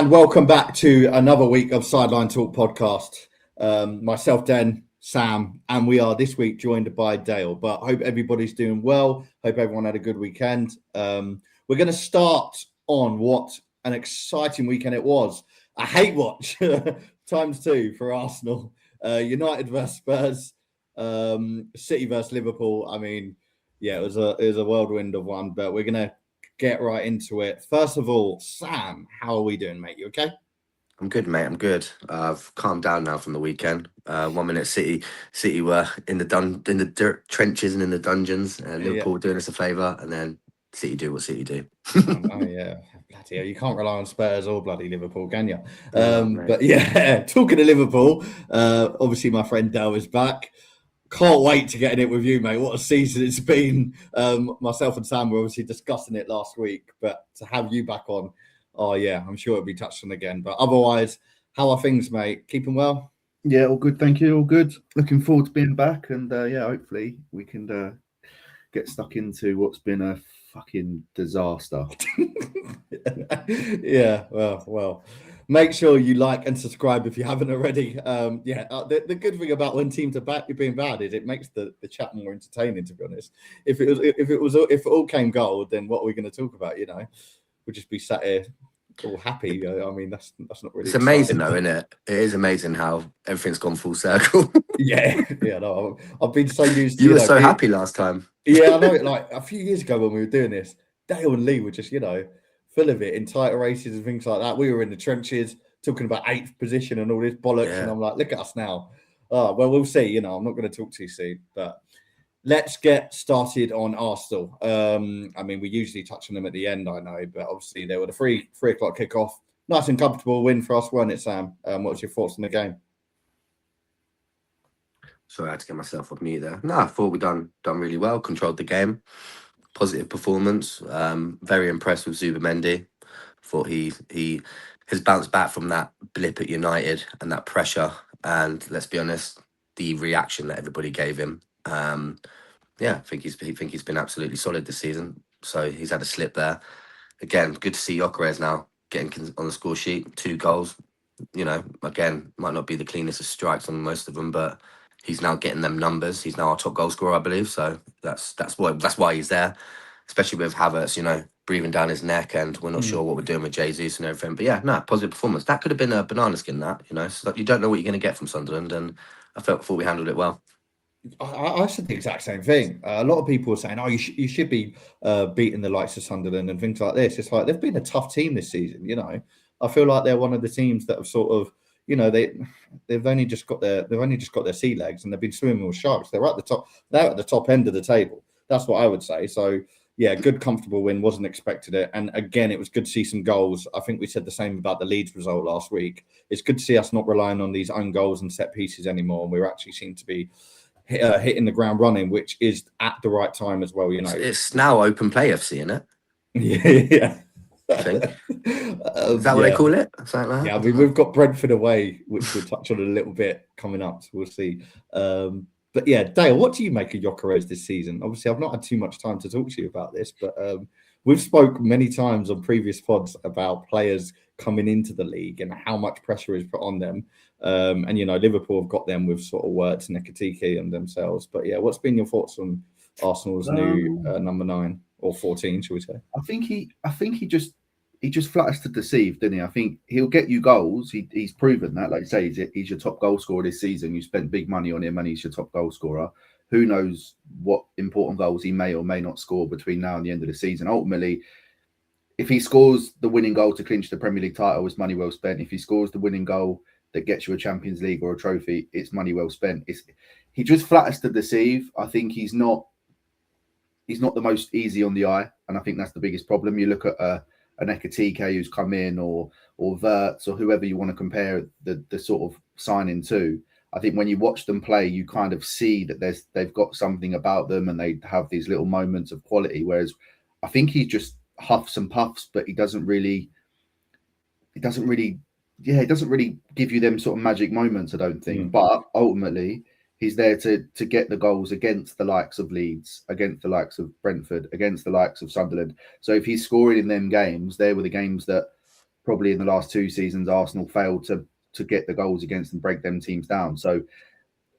And welcome back to another week of Sideline Talk podcast. Myself, Den, Sam, and we are this week joined by Dale. But I hope everybody's doing well. Hope everyone had a good weekend. We're going to start on what an exciting weekend it was. A hate watch ×2 for Arsenal. United versus Spurs. City versus Liverpool. I mean, yeah, it was a whirlwind of one. But we're going to get right into it. First of all, Sam, how are we doing, mate? You okay? I'm good, mate. I'm good. I've calmed down now from the weekend. 1 minute City were in the dirt trenches and in the dungeons. Liverpool doing us a favour, and then City do what City do. Oh yeah, bloody hell. You can't rely on Spurs or bloody Liverpool, can you? But yeah, talking to Liverpool, obviously my friend Dale is back. Can't wait to get in it with you, mate. What a season it's been. Myself and Sam were obviously discussing it last week, but to have you back on, oh yeah, I'm sure it'll be touched on again. But otherwise, how are things, mate? Keeping well? Yeah, all good. Thank you. All good. Looking forward to being back, and hopefully we can get stuck into what's been a fucking disaster. Yeah, well. Make sure you like and subscribe if you haven't already. The good thing about when teams are being bad is it makes the chat more entertaining. To be honest, if it all came gold, then what are we going to talk about? You know, we'll just be sat here all happy. I mean, that's not really. It's amazing, though, isn't it? It is amazing how everything's gone full circle. Yeah. No, I've been so used to. You were so happy last time. Yeah, I know. Like a few years ago when we were doing this, Dale and Lee were just full of it in title races and things like that. We were in the trenches talking about 8th position and all this bollocks, and I'm like, look at us now. Well, we'll see. I'm not going to talk too soon, but let's get started on Arsenal. I mean, we usually touch on them at the end, I know, but obviously they were the 3 o'clock kickoff. Nice and comfortable win for us, weren't it, Sam? What's your thoughts on the game? Sorry, I had to get myself off mute there. No, I thought we done really well, controlled the game. Positive performance. Very impressed with Zubimendi. Thought he has bounced back from that blip at United and that pressure. And let's be honest, the reaction that everybody gave him. I think he's been absolutely solid this season. So he's had a slip there. Again, good to see Gyökeres now getting on the score sheet. 2 goals. Again, might not be the cleanest of strikes on most of them, but he's now getting them numbers. He's now our top goal scorer, I believe. So that's why he's there, especially with Havertz, breathing down his neck, and we're not sure what we're doing with Jesus and everything. But yeah, positive performance. That could have been a banana skin. So you don't know what you're going to get from Sunderland, and I thought we handled it well. I said the exact same thing. A lot of people are saying, "Oh, you should be beating the likes of Sunderland and things like this." It's like they've been a tough team this season. I feel like they're one of the teams that have sort of. They've only just got their sea legs and they've been swimming with sharks. They're at the top. They're at the top end of the table. That's what I would say. So yeah, good comfortable win. Wasn't expected it. And again, it was good to see some goals. I think we said the same about the Leeds result last week. It's good to see us not relying on these own goals and set pieces anymore. And we actually seem to be hitting the ground running, which is at the right time as well. It's now open play FC, isn't it? Yeah. I think. Is that what they call it? Something like that? Yeah, I mean, we've got Brentford away, which we'll touch on a little bit coming up, so we'll see. But yeah, Dale, what do you make of Gyökeres this season? Obviously, I've not had too much time to talk to you about this, but we've spoke many times on previous pods about players coming into the league and how much pressure is put on them. And Liverpool have got them with sort of Wirtz and Cuti and themselves. But yeah, what's been your thoughts on Arsenal's new number 9 or 14, shall we say? I think he just flatters to deceive, didn't he? I think he'll get you goals. He's proven that. Like you say, he's your top goal scorer this season. You spent big money on him and he's your top goal scorer. Who knows what important goals he may or may not score between now and the end of the season. Ultimately, if he scores the winning goal to clinch the Premier League title, it's money well spent. If he scores the winning goal that gets you a Champions League or a trophy, it's money well spent. He just flatters to deceive. I think he's not the most easy on the eye, and I think that's the biggest problem. You look at an Ekatike who's come in, or Wirtz, or whoever you want to compare the sort of signing to. I think when you watch them play, you kind of see that they've got something about them, and they have these little moments of quality. Whereas I think he just huffs and puffs, but he doesn't really give you them sort of magic moments, I don't think. But ultimately, he's there to get the goals against the likes of Leeds, against the likes of Brentford, against the likes of Sunderland. So if he's scoring in them games, they were the games that probably in the last 2 seasons, Arsenal failed to get the goals against and break them teams down. So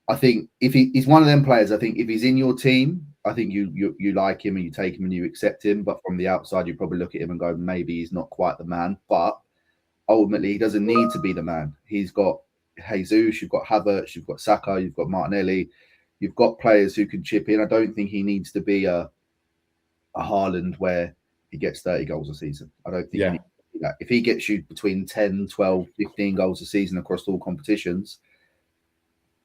I think if he's one of them players, I think if he's in your team, I think you like him and you take him and you accept him. But from the outside, you probably look at him and go, maybe he's not quite the man. But ultimately, he doesn't need to be the man. He's got Jesus, you've got Havertz, you've got Saka, you've got Martinelli, you've got players who can chip in. I don't think he needs to be a Haaland where he gets 30 goals a season. I don't think he needs to do that. If he gets you between 10, 12, 15 goals a season across all competitions,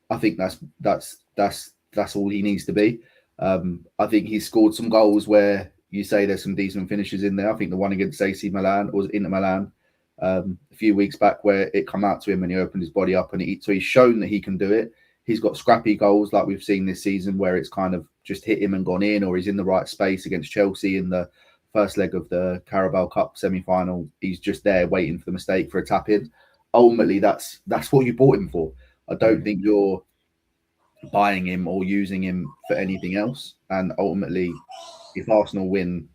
I think that's all he needs to be. I think he's scored some goals where you say there's some decent finishes in there. I think the one against AC Milan or Inter Milan a few weeks back where it come out to him and he opened his body up and so he's shown that he can do it. He's got scrappy goals like we've seen this season where it's kind of just hit him and gone in, or he's in the right space against Chelsea in the first leg of the Carabao Cup semi-final. He's just there waiting for the mistake for a tap in. Ultimately, that's what you bought him for. I don't think you're buying him or using him for anything else. And ultimately, if Arsenal win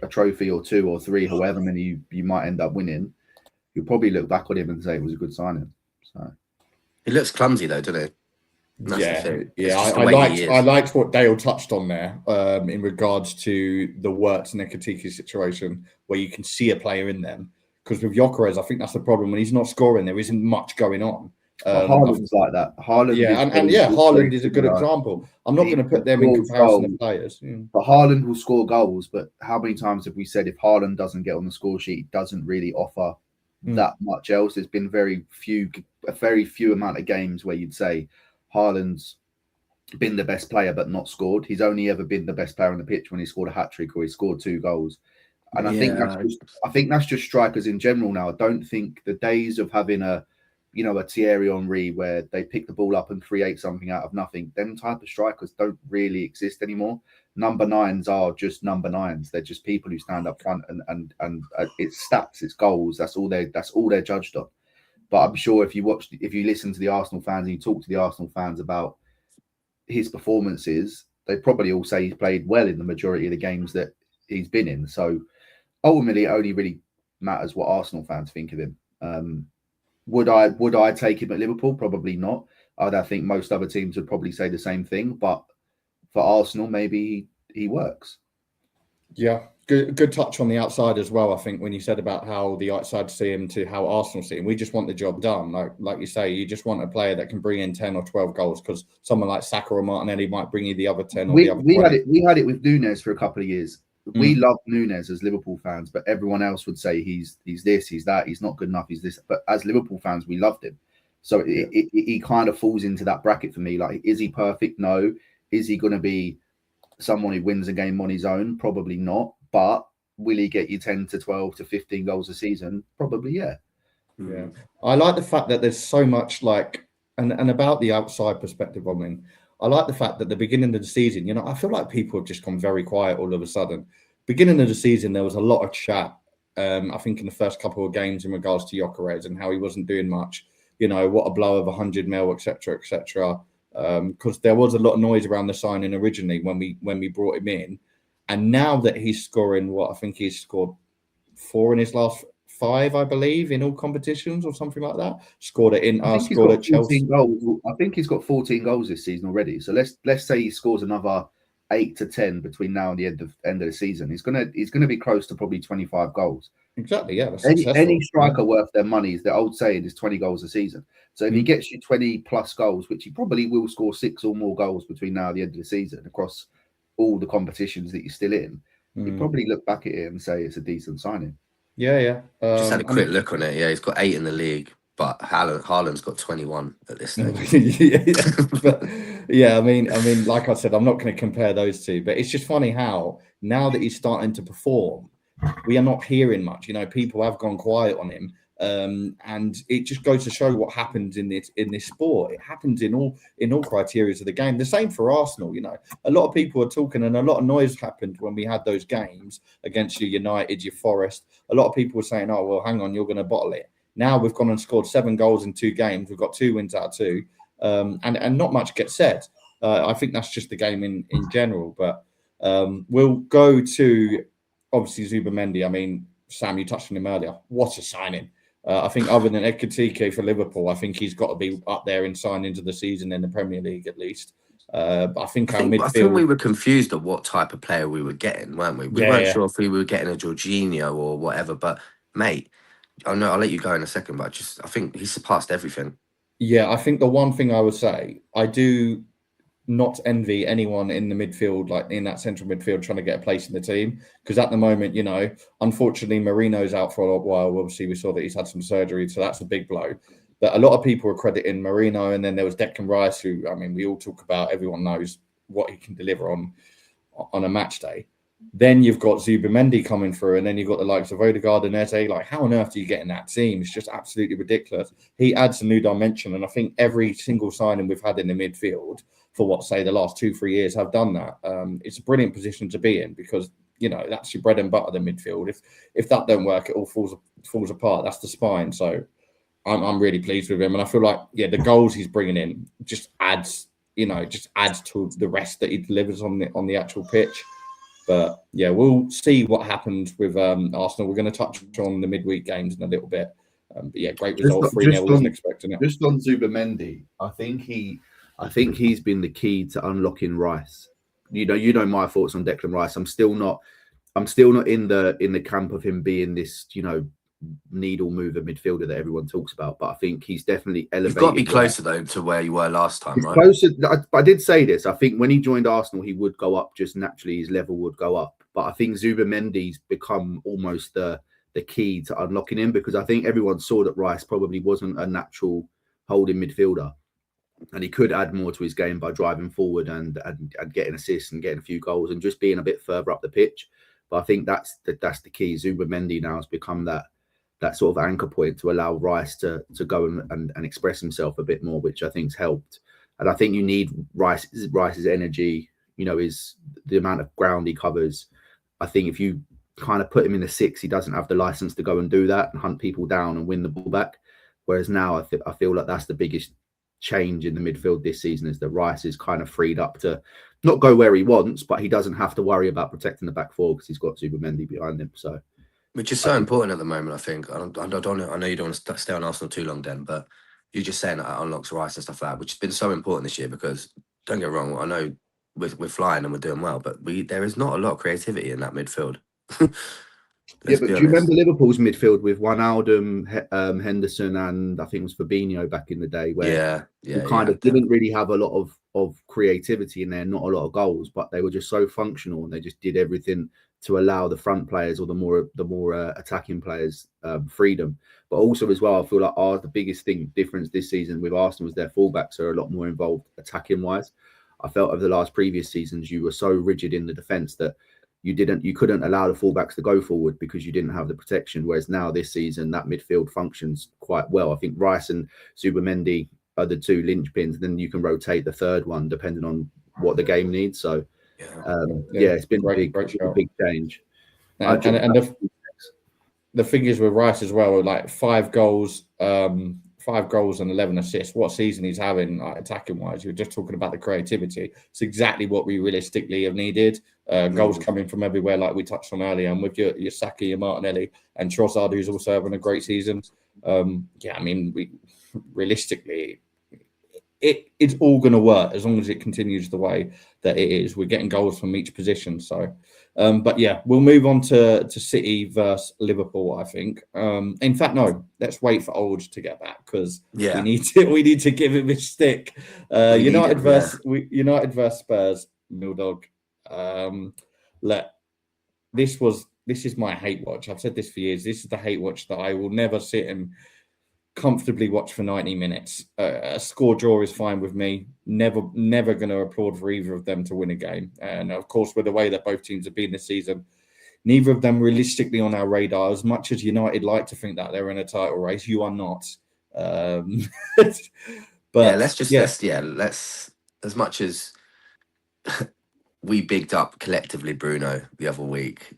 a trophy or 2 or 3, however many you might end up winning, you'll probably look back on him and say it was a good signing. So He looks clumsy though, doesn't he? I liked what Dale touched on there in regards to the Wirtz and the Cuti situation, where you can see a player in them. Because with Gyökeres, I think that's the problem. When he's not scoring, there isn't much going on. Haaland's like that. Haaland is a good example. I'm not going to put them in comparison to players. But Haaland will score goals. But how many times have we said if Haaland doesn't get on the score sheet, it doesn't really offer that much else? There's been a very few amount of games where you'd say Haaland's been the best player but not scored. He's only ever been the best player on the pitch when he scored a hat-trick or he scored 2 goals. And I think that's just strikers in general now. I don't think the days of having a Thierry Henry where they pick the ball up and create something out of nothing, them type of strikers don't really exist anymore. Number 9s are just number 9s. They're just people who stand up front and it's stats, it's goals. That's all they're judged on. But I'm sure if you listen to the Arsenal fans and you talk to the Arsenal fans about his performances, they probably all say he's played well in the majority of the games that he's been in. So ultimately, it only really matters what Arsenal fans think of him. Would I take him at Liverpool? Probably not. I think most other teams would probably say the same thing. But for Arsenal, maybe he works. Yeah. Good touch on the outside as well. I think when you said about how the outside see him to how Arsenal see him, we just want the job done. Like you say, you just want a player that can bring in 10 or 12 goals, because someone like Saka or Martinelli might bring you the other 10 or the other 20. We had it with Nunez for a couple of years. We love Nunez as Liverpool fans, but everyone else would say he's this, he's that, he's not good enough, he's this. But as Liverpool fans, we loved him. So he kind of falls into that bracket for me. Like, is he perfect? No. Is he going to be someone who wins a game on his own? Probably not. But will he get you 10 to 12 to 15 goals a season? Probably, yeah. Yeah. I like the fact that there's so much and about the outside perspective, I mean, I like the fact that the beginning of the season, I feel like people have just gone very quiet all of a sudden. Beginning of the season, there was a lot of chat, I think, in the first couple of games in regards to Gyökeres and how he wasn't doing much. What a blow of 100 mil, etc., etc. Because there was a lot of noise around the signing originally when we brought him in. And now that he's scoring, I think he's scored 4 in his last 5, I believe, in all competitions or something like that. Scored at Inter, scored at Chelsea. Goals. I think he's got 14 goals this season already. So let's say he scores another 8 to 10 between now and the end of the season. He's gonna be close to probably 25 goals. Exactly, yeah. Any striker worth their money, is the old saying, is 20 goals a season. So if he gets you 20 plus goals, which he probably will score 6 or more goals between now and the end of the season across all the competitions that you're still in, you probably look back at it and say it's a decent signing. Yeah. Just had a quick look on it. Yeah, he's got 8 in the league, but Haaland's got 21 at this stage. I mean, like I said, I'm not going to compare those two, but it's just funny how now that he's starting to perform, we are not hearing much. People have gone quiet on him. And it just goes to show what happens in this sport. It happens in all criteria of the game. The same for Arsenal. A lot of people are talking, and a lot of noise happened when we had those games against your United, your Forest. A lot of people were saying, "Oh, well, hang on, you're going to bottle it." Now we've gone and scored 7 goals in 2 games. We've got 2 wins out of 2, and not much gets said. I think that's just the game in general. But we'll go to obviously Zubimendi. I mean, Sam, you touched on him earlier. What a signing! I think other than Ekitike for Liverpool, I think he's got to be up there in signings of the season in the Premier League at least. But I think our midfield. I think we were confused at what type of player we were getting, weren't we? We weren't sure if we were getting a Jorginho or whatever. But mate, I know I'll let you go in a second, but I think he surpassed everything. Yeah, I think the one thing I would say, I do not envy anyone in the midfield, like in that central midfield, trying to get a place in the team. Because at the moment, unfortunately, Marino's out for a while. Obviously, we saw that he's had some surgery, so that's a big blow. But a lot of people are crediting Marino, and then there was Declan Rice, who, I mean, we all talk about. Everyone knows what he can deliver on a match day. Then you've got Zubimendi coming through, and then you've got the likes of Odegaard and Eze. Like, how on earth do you get in that team? It's just absolutely ridiculous. He adds a new dimension, and I think every single signing we've had in the midfield for the last 2-3 years have done that. It's a brilliant position to be in because that's your bread and butter, the midfield. If that don't work, it all falls apart. That's the spine. So I'm really pleased with him, and I feel like the goals he's bringing in just adds to the rest that he delivers on the actual pitch. But yeah, we'll see what happens with Arsenal. We're going to touch on the midweek games in a little bit. But yeah, great result. 3-0. Wasn't expecting it. Just on Zubimendi, I think he's been the key to unlocking Rice. You know my thoughts on Declan Rice. I'm still not in the camp of him being this needle mover midfielder that everyone talks about. But I think he's definitely elevated. You've got to be closer though to where you were last time, right? Closer. I did say this. I think when he joined Arsenal, he would go up just naturally. His level would go up. But I think Zubimendi's become almost the key to unlocking him, because I think everyone saw that Rice probably wasn't a natural holding midfielder, and he could add more to his game by driving forward and getting assists and getting a few goals and just being a bit further up the pitch. But I think that's the key. Zubimendi now has become that sort of anchor point to allow Rice to go and express himself a bit more, which I think's helped. And I think you need Rice's energy, is the amount of ground he covers. I think if you kind of put him in the 6, he doesn't have the license to go and do that and hunt people down and win the ball back. Whereas now I feel like that's the biggest change in the midfield this season, is that Rice is kind of freed up to not go where he wants, but he doesn't have to worry about protecting the back four because he's got Zubimendi behind him. So, which is so important at the moment, I think. I know you don't want to stay on Arsenal too long, Den, but you're just saying that it unlocks Rice and stuff like that, which has been so important this year because, don't get me wrong, I know we're flying and we're doing well, but there is not a lot of creativity in that midfield. Yeah, but do you remember Liverpool's midfield with Wijnaldum, Henderson, and I think it was Fabinho back in the day, where you kind of didn't really have a lot of creativity in there, not a lot of goals, but they were just so functional and they just did everything to allow the front players or the more attacking players freedom. But also as well, I feel like the biggest difference this season with Arsenal was their fullbacks are a lot more involved attacking wise. I felt over the last previous seasons you were so rigid in the defence that you couldn't allow the fullbacks to go forward because you didn't have the protection. Whereas now this season that midfield functions quite well. I think Rice and Zubimendi are the two linchpins. Then you can rotate the third one depending on what the game needs. So it's been a big change. And the thing is with Rice as well, like 5 goals and 11 assists. What season he's having, like, attacking wise? You're just talking about the creativity. It's exactly what we realistically have needed. Goals coming from everywhere, like we touched on earlier, and with your Saka, your Martinelli, and Trossard, who's also having a great season. I mean, realistically, it's all going to work as long as it continues the way that it is. We're getting goals from each position. So, but yeah, we'll move on to City versus Liverpool, I think. In fact, no, let's wait for Old to get back because we need to give him his stick. United versus Spurs, Mildog. This is my hate watch. I've said this for years. This is the hate watch that I will never sit and comfortably watch for 90 minutes. A score draw is fine with me. Never going to applaud for either of them to win a game. And of course, with the way that both teams have been this season, neither of them realistically on our radar. As much as United like to think that they're in a title race, you are not. But let's as much as we bigged up collectively Bruno the other week,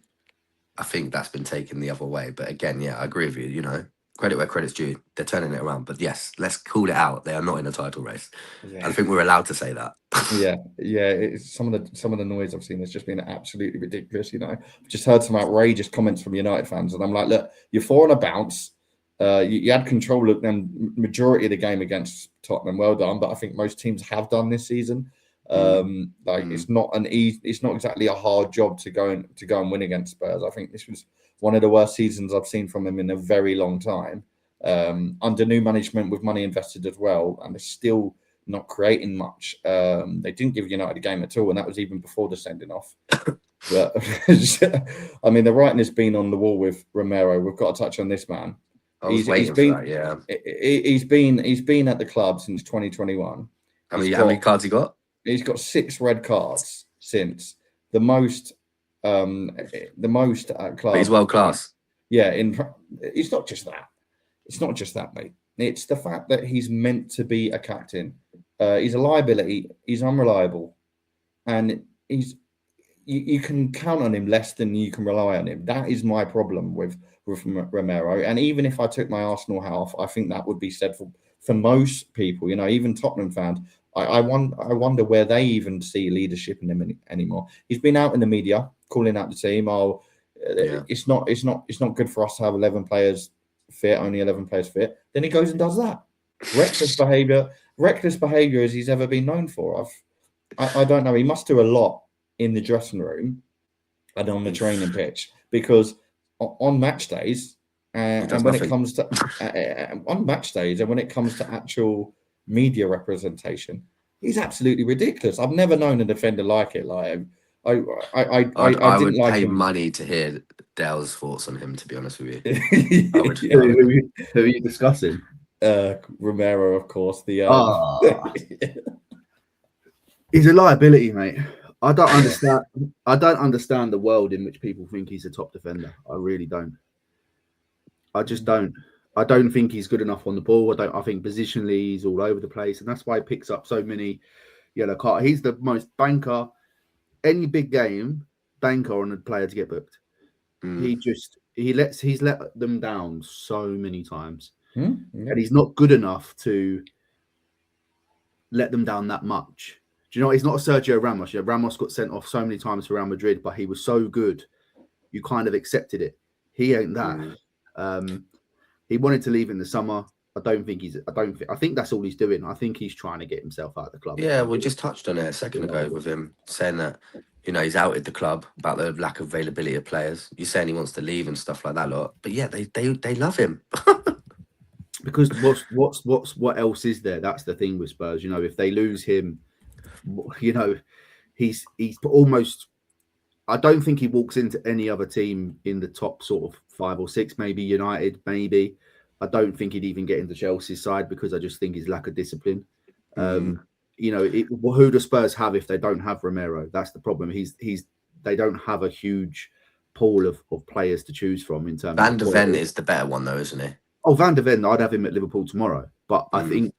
I think that's been taken the other way. But again, I agree with you. credit where credit's due. They're turning it around. But yes, let's call it out. They are not in a title race. Yeah. I think we're allowed to say that. Yeah. It's some of the noise I've seen has just been absolutely ridiculous. I've just heard some outrageous comments from United fans, and I'm like, look, you're 4 on a bounce. You had control of them majority of the game against Tottenham. Well done, but I think most teams have done this season. It's not exactly a hard job to go and win against Spurs. I think this was one of the worst seasons I've seen from him in a very long time. Under new management with money invested as well, and they're still not creating much. They didn't give United a game at all, and that was even before the sending off. But I mean, the writing has been on the wall with Romero. We've got to touch on this man. He's been at the club since 2021. How many cards he got? He's got 6 red cards since the most at club. But he's world class. Yeah, it's not just that. It's not just that, mate. It's the fact that he's meant to be a captain. He's a liability. He's unreliable, and you can count on him less than you can rely on him. That is my problem with Romero. And even if I took my Arsenal hat off, I think that would be said for most people. Even Tottenham fans. I wonder where they even see leadership in him anymore. He's been out in the media calling out the team. It's not good for us to have 11 players fit, only 11 players fit. Then he goes and does that. Reckless behaviour as he's ever been known for. I don't know. He must do a lot in the dressing room and on the training pitch, because on match days and when it comes to actual media representation, he's absolutely ridiculous. I've never known a defender like it. Like I would like pay him. money to hear Dale's thoughts on him, to be honest with you. Who are you discussing? Romero, of course. He's a liability, mate. I don't understand the world in which people think he's a top defender. I really don't. I just don't. I don't think he's good enough on the ball. I think positionally he's all over the place, and that's why he picks up so many yellow cards. He's the most banker. Any big game, banker on a player to get booked. He's let them down so many times, and he's not good enough to let them down that much. Do you know, he's not a Sergio Ramos. Yeah, Ramos got sent off so many times for Real Madrid, but he was so good, you kind of accepted it. He ain't that. He wanted to leave in the summer. I think that's all he's doing. I think he's trying to get himself out of the club. Yeah, we just touched on it a second ago with him saying that, he's outed the club about the lack of availability of players. You're saying he wants to leave and stuff like that lot. But yeah, they love him. Because what else is there? That's the thing with Spurs. If they lose him, he's almost. I don't think he walks into any other team in the top sort of 5 or 6, maybe United, maybe. I don't think he'd even get into Chelsea's side, because I just think his lack of discipline. Who do Spurs have if they don't have Romero? That's the problem. They don't have a huge pool of players to choose from in terms. Van de Ven is the better one, though, isn't he? Oh, Van de Ven, I'd have him at Liverpool tomorrow, but I think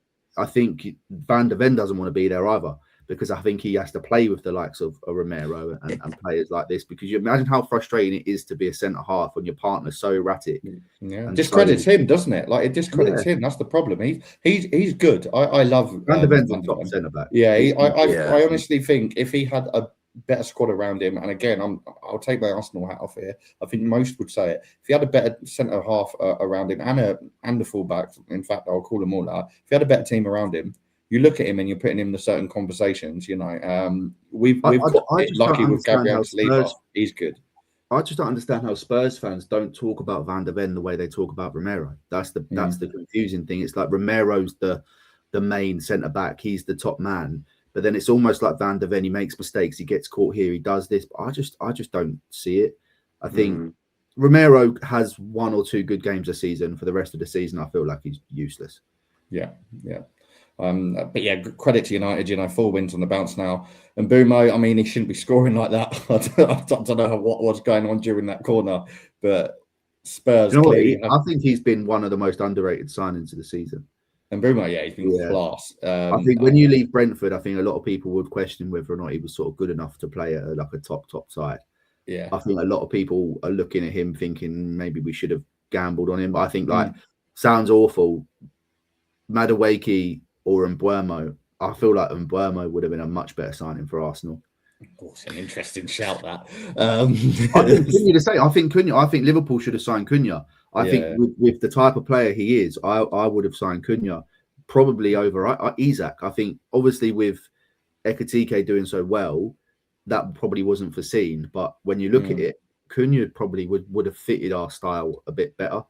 Van de Ven doesn't want to be there either, because I think he has to play with the likes of a Romero and players like this, because you imagine how frustrating it is to be a centre half when your partner's so erratic. Yeah, discredits him, doesn't it? Like, it discredits him. That's the problem. He's good. I love Van de Ven's a top centre back. Yeah, I honestly think if he had a better squad around him, and again, I'll take my Arsenal hat off here. I think most would say it. If he had a better centre half around him and the fullback, in fact, I'll call them all out. If he had a better team around him, you look at him and you're putting him in certain conversations. We've got lucky with Gabriel Saliba. He's good. I just don't understand how Spurs fans don't talk about Van de Ven the way they talk about Romero. That's the confusing thing. It's like Romero's the main centre back. He's the top man. But then it's almost like Van de Ven. He makes mistakes. He gets caught here. He does this. But I just don't see it. I think Romero has 1 or 2 good games a season. For the rest of the season, I feel like he's useless. Yeah. But yeah, credit to United. 4 wins on the bounce now. And Bumo, I mean, he shouldn't be scoring like that. I don't know what was going on during that corner. But Spurs, I think he's been one of the most underrated signings of the season. And Bumo, he's been class. I think when you leave Brentford, I think a lot of people would question whether or not he was sort of good enough to play at a top side. Yeah, I think a lot of people are looking at him thinking maybe we should have gambled on him. But I think sounds awful. Madueke or Mbeumo. I feel like Mbeumo would have been a much better signing for Arsenal. Of course, an interesting shout that. I think Cunha the same. I think Liverpool should have signed Cunha. I think with the type of player he is, I would have signed Cunha probably over Isak. I think obviously with Ekitike doing so well, that probably wasn't foreseen. But when you look at it, Cunha probably would have fitted our style a bit better.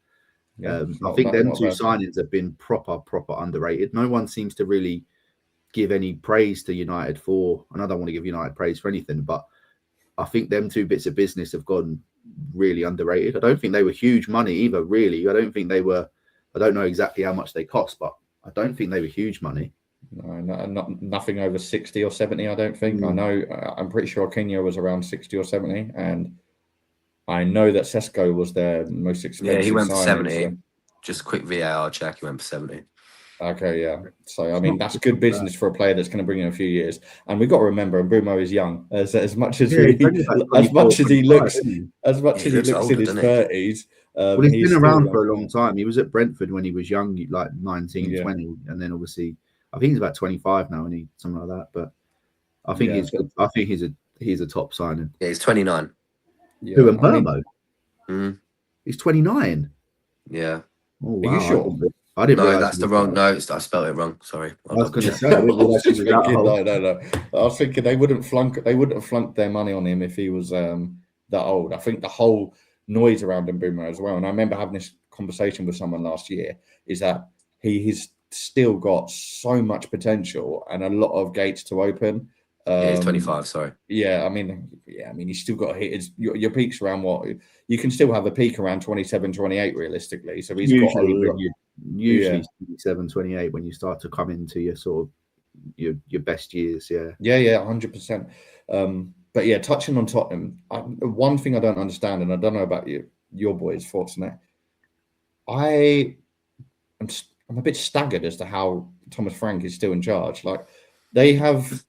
I think them two signings have been proper underrated. No one seems to really give any praise to United for, and I don't want to give United praise for anything, but I think them two bits of business have gone really underrated. I don't think they were huge money either, really. I don't think they were. I don't know exactly how much they cost, but I don't think they were huge money. No, nothing over 60 or 70, I don't think. I know, I'm pretty sure Cunha was around 60 or 70, and I know that Sesko was their most expensive. Yeah, he went for signing, 70. so. Just a quick VAR check, he went for 70. Okay, yeah. So, I mean, that's good business for a player that's going to bring in a few years. And we've got to remember, Mbeumo is young. As much as he looks in his 30s. Well, he's been around for a long time. He was at Brentford when he was young, like 19, 20. And then obviously, I think he's about 25 now, and something like that. But I think he's a top signing. Yeah, he's 29. Yeah, who, Mbeumo? He's 29. Yeah. Oh, wow. Are you sure? I didn't. No, that's the wrong. No, I spelled it wrong. Sorry. I was going to say. I was thinking they wouldn't flunk their money on him if he was that old. I think the whole noise around Mbeumo as well. And I remember having this conversation with someone last year. Is that he's still got so much potential and a lot of gates to open. Yeah, he's 25. Sorry. Yeah, I mean, he's still got to hit your peaks around what you can still have a peak around 27, 28 realistically. So he's got usually 27, 28 when you start to come into your sort of your best years. Yeah, 100%. But yeah, touching on Tottenham, one thing I don't understand, and I don't know about your boys' thoughts on it. I'm a bit staggered as to how Thomas Frank is still in charge. Like. They have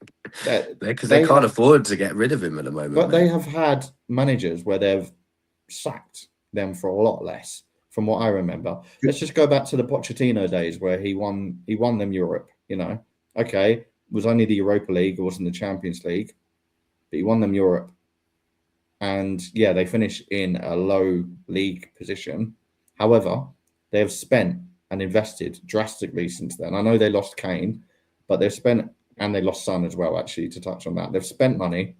because they can't afford to get rid of him at the moment. But they have had managers where they've sacked them for a lot less, from what I remember. Let's just go back to the Pochettino days where he won them Europe. Okay, it was only the Europa League, it wasn't the Champions League, but he won them Europe. And yeah, they finished in a low league position. However, they have spent and invested drastically since then. I know they lost Kane, but they've spent. And they lost Son as well, actually, to touch on that. They've spent money.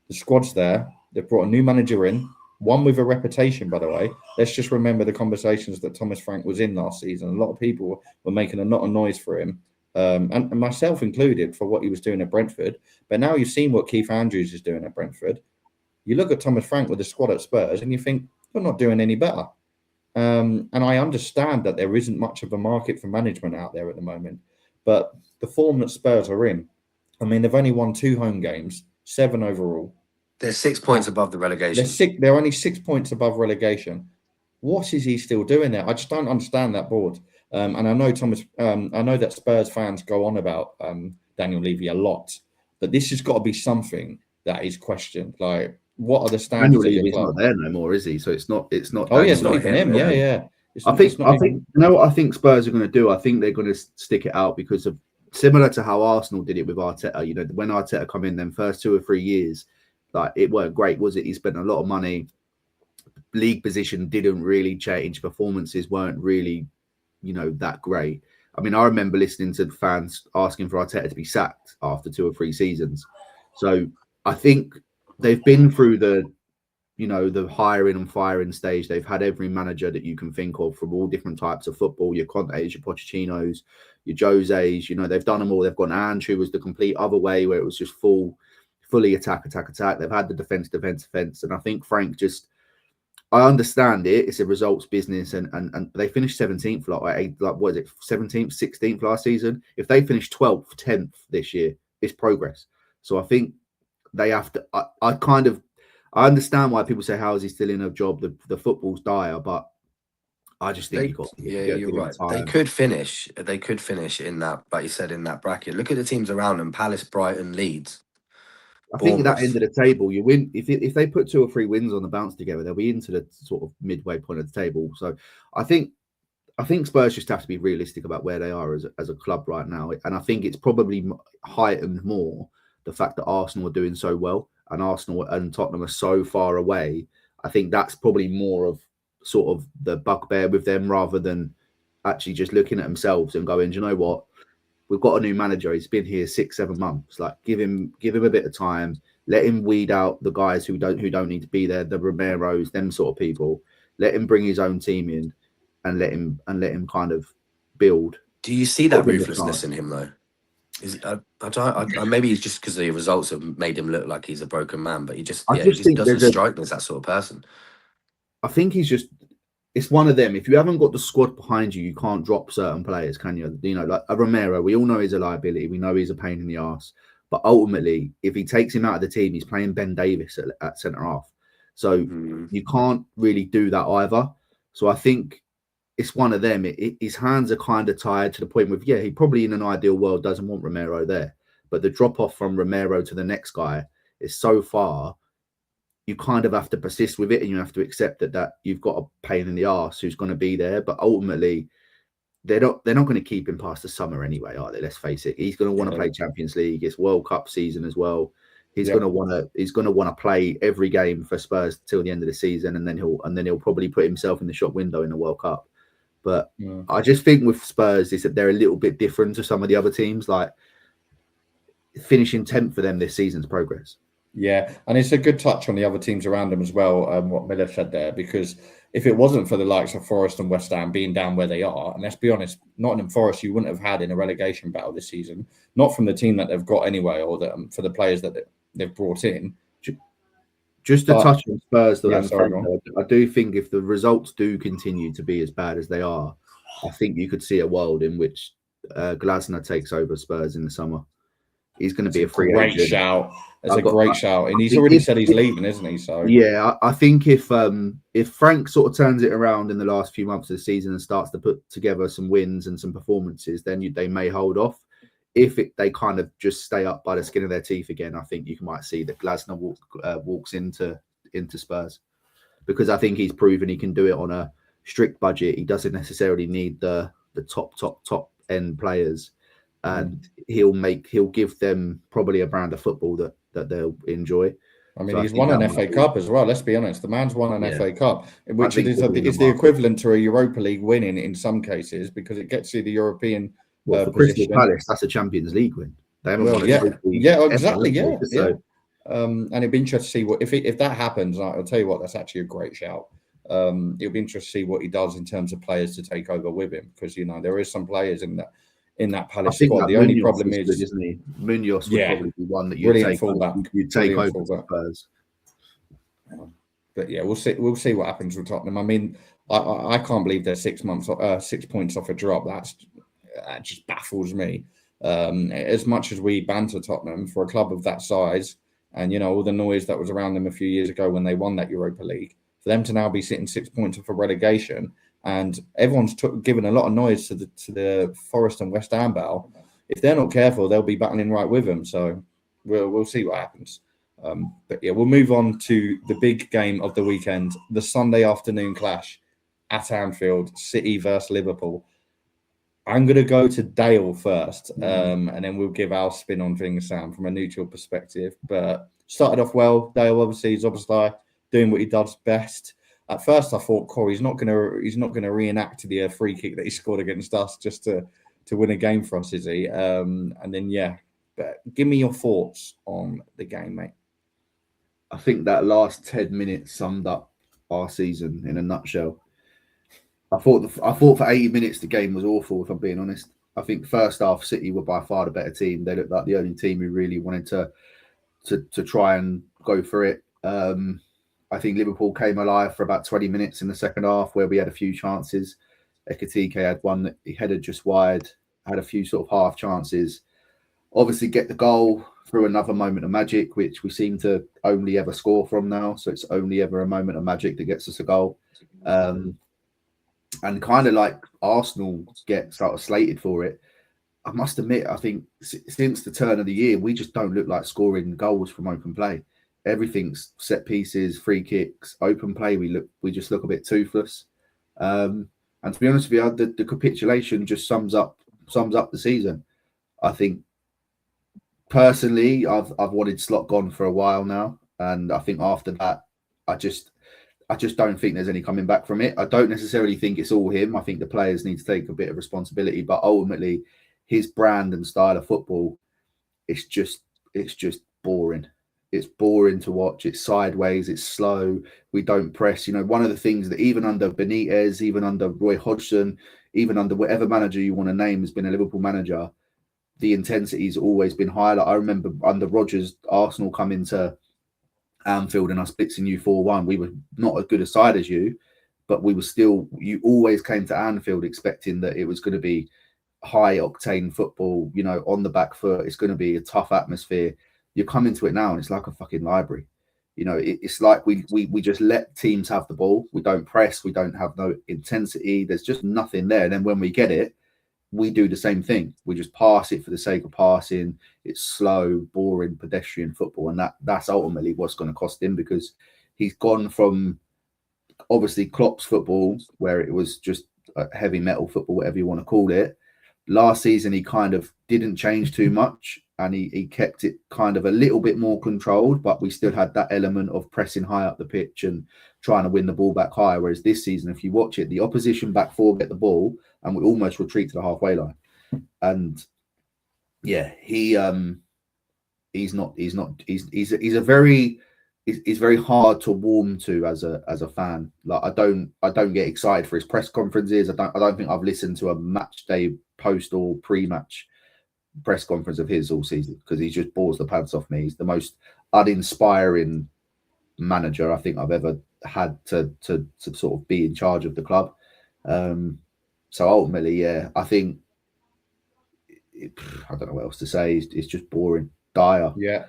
The squad's there. They've brought a new manager in, one with a reputation, by the way. Let's just remember the conversations that Thomas Frank was in last season. A lot of people were making a lot of noise for him, and myself included, for what he was doing at Brentford. But now you've seen what Keith Andrews is doing at Brentford. You look at Thomas Frank with the squad at Spurs, and you think, you're not doing any better. And I understand that there isn't much of a market for management out there at the moment. But the form that Spurs are in, I mean, they've only won 2 home games, 7 overall. They're 6 points above the relegation. They're only 6 points above relegation. What is he still doing there? I just don't understand that board. And I know I know that Spurs fans go on about Daniel Levy a lot, but this has got to be something that is questioned. Like, what are the standards? Daniel Levy's not there no more, is he? So it's not. Oh yeah, it's not even him. Yeah. I think you know what I think Spurs are going to do. I think they're going to stick it out because of similar to how Arsenal did it with Arteta. When Arteta come in, them first 2 or 3 years, like it weren't great, was it? He spent a lot of money. League position didn't really change. Performances weren't really, that great. I mean, I remember listening to fans asking for Arteta to be sacked after 2 or 3 seasons. So I think they've been through the hiring and firing stage. They've had every manager that you can think of from all different types of football, your Contes, your Pochettinos, your Joses, they've done them all. They've gone Ange, who was the complete other way, where it was just fully attack. They've had the defense. And I think Frank I understand it. It's a results business, and they finished 17th, what is it, 17th, 16th last season. If they finish 12th, 10th this year, it's progress. So I think they have to, I understand why people say, how is he still in a job? The football's dire, but I just think you're right. They could finish in that, like you said, in that bracket. Look at the teams around them: Palace, Brighton, Leeds. I think at that end of the table, you win if they put 2 or 3 wins on the bounce together, they'll be into the sort of midway point of the table. So I think I think Spurs just have to be realistic about where they are as a club right now, and I think it's probably heightened more the fact that Arsenal are doing so well, and Arsenal and Tottenham are so far away. I think that's probably more of sort of the bugbear with them rather than actually just looking at themselves and going, do you know what? We've got a new manager. He's been here 6-7 months. Like, give him a bit of time. Let him weed out the guys who don't need to be there, the Romeros, them sort of people. Let him bring his own team in, and let him kind of build. Do you see that ruthlessness in him though? Maybe it's just because the results have made him look like he's a broken man, but he just doesn't strike me as that sort of person. I think he's just. It's one of them. If you haven't got the squad behind you, you can't drop certain players, can you? You know, like a Romero, we all know he's a liability. We know he's a pain in the arse. But ultimately, if he takes him out of the team, he's playing Ben Davies at centre half. So you can't really do that either. So I think it's one of them. His hands are kind of tired to the point where, he probably in an ideal world doesn't want Romero there. But the drop off from Romero to the next guy is so far. You kind of have to persist with it, and you have to accept that you've got a pain in the arse who's going to be there. But ultimately, they're not going to keep him past the summer anyway, are they? Let's face it. He's going to want to play Champions League. It's World Cup season as well. He's going to want to play every game for Spurs till the end of the season, and then he'll probably put himself in the shop window in the World Cup. But I just think with Spurs is that they're a little bit different to some of the other teams. Like finishing 10th for them this season's progress. Yeah, and it's a good touch on the other teams around them as well, what Miller said there, because if it wasn't for the likes of Forest and West Ham being down where they are, and let's be honest, Nottingham Forest you wouldn't have had in a relegation battle this season, not from the team that they've got anyway, or for the players that they've brought in. Just to touch on Spurs, though, I do think if the results do continue to be as bad as they are, I think you could see a world in which Glasner takes over Spurs in the summer. He's going to be a free agent. Great shout. It's a great shout. And he's already said he's leaving, isn't he? So yeah, I think if Frank sort of turns it around in the last few months of the season and starts to put together some wins and some performances, then they may hold off. If they kind of just stay up by the skin of their teeth again, I think you might see that Glasner walks into Spurs, because I think he's proven he can do it on a strict budget. He doesn't necessarily need the top end players. And he'll give them probably a brand of football that they'll enjoy. I mean, he's won an FA Cup as well. Let's be honest, the man's won an FA Cup, which is the equivalent to a Europa League winning in some cases, because it gets you the European. Well, for Crystal Palace, that's a Champions League win. They haven't won exactly. And it'd be interesting to see if that happens. I'll tell you what, that's actually a great shout. It'll be interesting to see what he does in terms of players to take over with him, because there is some players in that Palace squad. The only problem is, isn't he? Munoz would probably be one that you'd take over Spurs. But yeah, we'll see what happens with Tottenham. I mean, I can't believe they're 6 points off a drop. That just baffles me. As much as we banter Tottenham, for a club of that size, and all the noise that was around them a few years ago when they won that Europa League, for them to now be sitting 6 points off a relegation. And everyone's given a lot of noise to the Forest and West Ham battle. If they're not careful, they'll be battling right with them. So we'll see what happens. But yeah, we'll move on to the big game of the weekend, the Sunday afternoon clash at Anfield, City versus Liverpool. I'm going to go to Dale first, and then we'll give our spin on things, Sam, from a neutral perspective. But started off well. Dale obviously is doing what he does best. At first, I thought, he's not going to reenact the free kick that he scored against us just to win a game for us, is he? And then, but give me your thoughts on the game, mate. I think that last 10 minutes summed up our season in a nutshell. I thought for 80 minutes the game was awful, if I'm being honest. I think first half City were by far the better team. They looked like the only team who really wanted to try and go for it. I think Liverpool came alive for about 20 minutes in the second half, where we had a few chances. Ekitike had one that he headed just wide, had a few sort of half chances. Obviously get the goal through another moment of magic, which we seem to only ever score from now. So it's only ever a moment of magic that gets us a goal. And kind of like Arsenal get sort of slated for it. I must admit, I think since the turn of the year, we just don't look like scoring goals from open play. Everything's set pieces, free kicks, open play. We just look a bit toothless. And to be honest with you, the capitulation just sums up the season. I think personally, I've wanted Slot gone for a while now, and I think after that, I just don't think there's any coming back from it. I don't necessarily think it's all him. I think the players need to take a bit of responsibility, but ultimately, his brand and style of football, it's just boring. It's boring to watch. It's sideways. It's slow. We don't press. You know, one of the things that even under Benitez, even under Roy Hodgson, even under whatever manager you want to name has been a Liverpool manager, the intensity's always been high. Like I remember under Rodgers, Arsenal come into Anfield and us blitzing you 4-1. We were not as good a side as you, but we were still. You always came to Anfield expecting that it was going to be high octane football. You know, on the back foot. It's going to be a tough atmosphere. You come into it now and it's like a fucking library. You know, it's like we just let teams have the ball. We don't press. We don't have no intensity. There's just nothing there. And then when we get it, we do the same thing. We just pass it for the sake of passing. It's slow, boring, pedestrian football. And that's ultimately what's going to cost him, because he's gone from obviously Klopp's football, where it was just heavy metal football, whatever you want to call it. Last season, he kind of didn't change too much, and he kept it kind of a little bit more controlled, but we still had that element of pressing high up the pitch and trying to win the ball back higher. Whereas this season, if you watch it, the opposition back four get the ball and we almost retreat to the halfway line. And yeah, he's very hard to warm to as a fan. Like I don't get excited for his press conferences. I don't think I've listened to a match day post or pre-match press conference of his all season, because he just bores the pants off me. He's the most uninspiring manager I think I've ever had to sort of be in charge of the club. So ultimately, yeah, I think I don't know what else to say. It's just boring, dire. Yeah.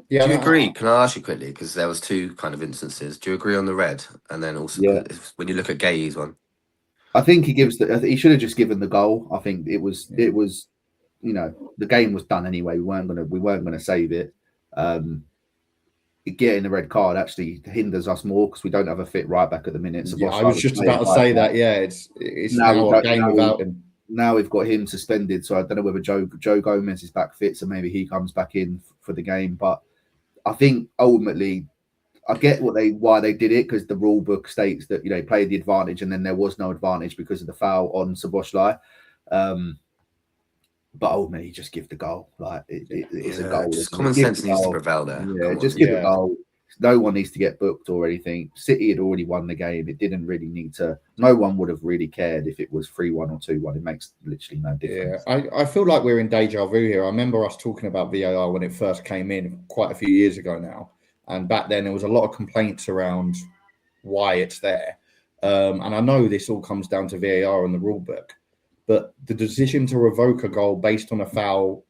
Do you agree? Can I ask you quickly, because there was two kind of instances. Do you agree on the red, and then also when you look at Gay's one? I think he should have just given the goal. I think it was you know, the game was done anyway. We weren't gonna save it. Getting the red card actually hinders us more because we don't have a fit right back at the minute. So I was just about to say that. Yeah, it's now a game without him. Now we've got him suspended, so I don't know whether Joe Gomez is back fit, so maybe he comes back in for the game. But I think ultimately, I get why they did it, because the rule book states that, you know, played the advantage and then there was no advantage because of the foul on Szoboszlai. But ultimately, just give the goal. Like it's a goal. Just common sense needs to prevail there. Yeah, just give a goal. No one needs to get booked or anything. City had already won the game. It didn't really need to. No one would have really cared if it was 3-1 or 2-1. It makes literally no difference. Yeah, I feel like we're in deja vu here. I remember us talking about VAR when it first came in quite a few years ago now. And back then, there was a lot of complaints around why it's there. And I know this all comes down to VAR and the rule book. But the decision to revoke a goal based on a foul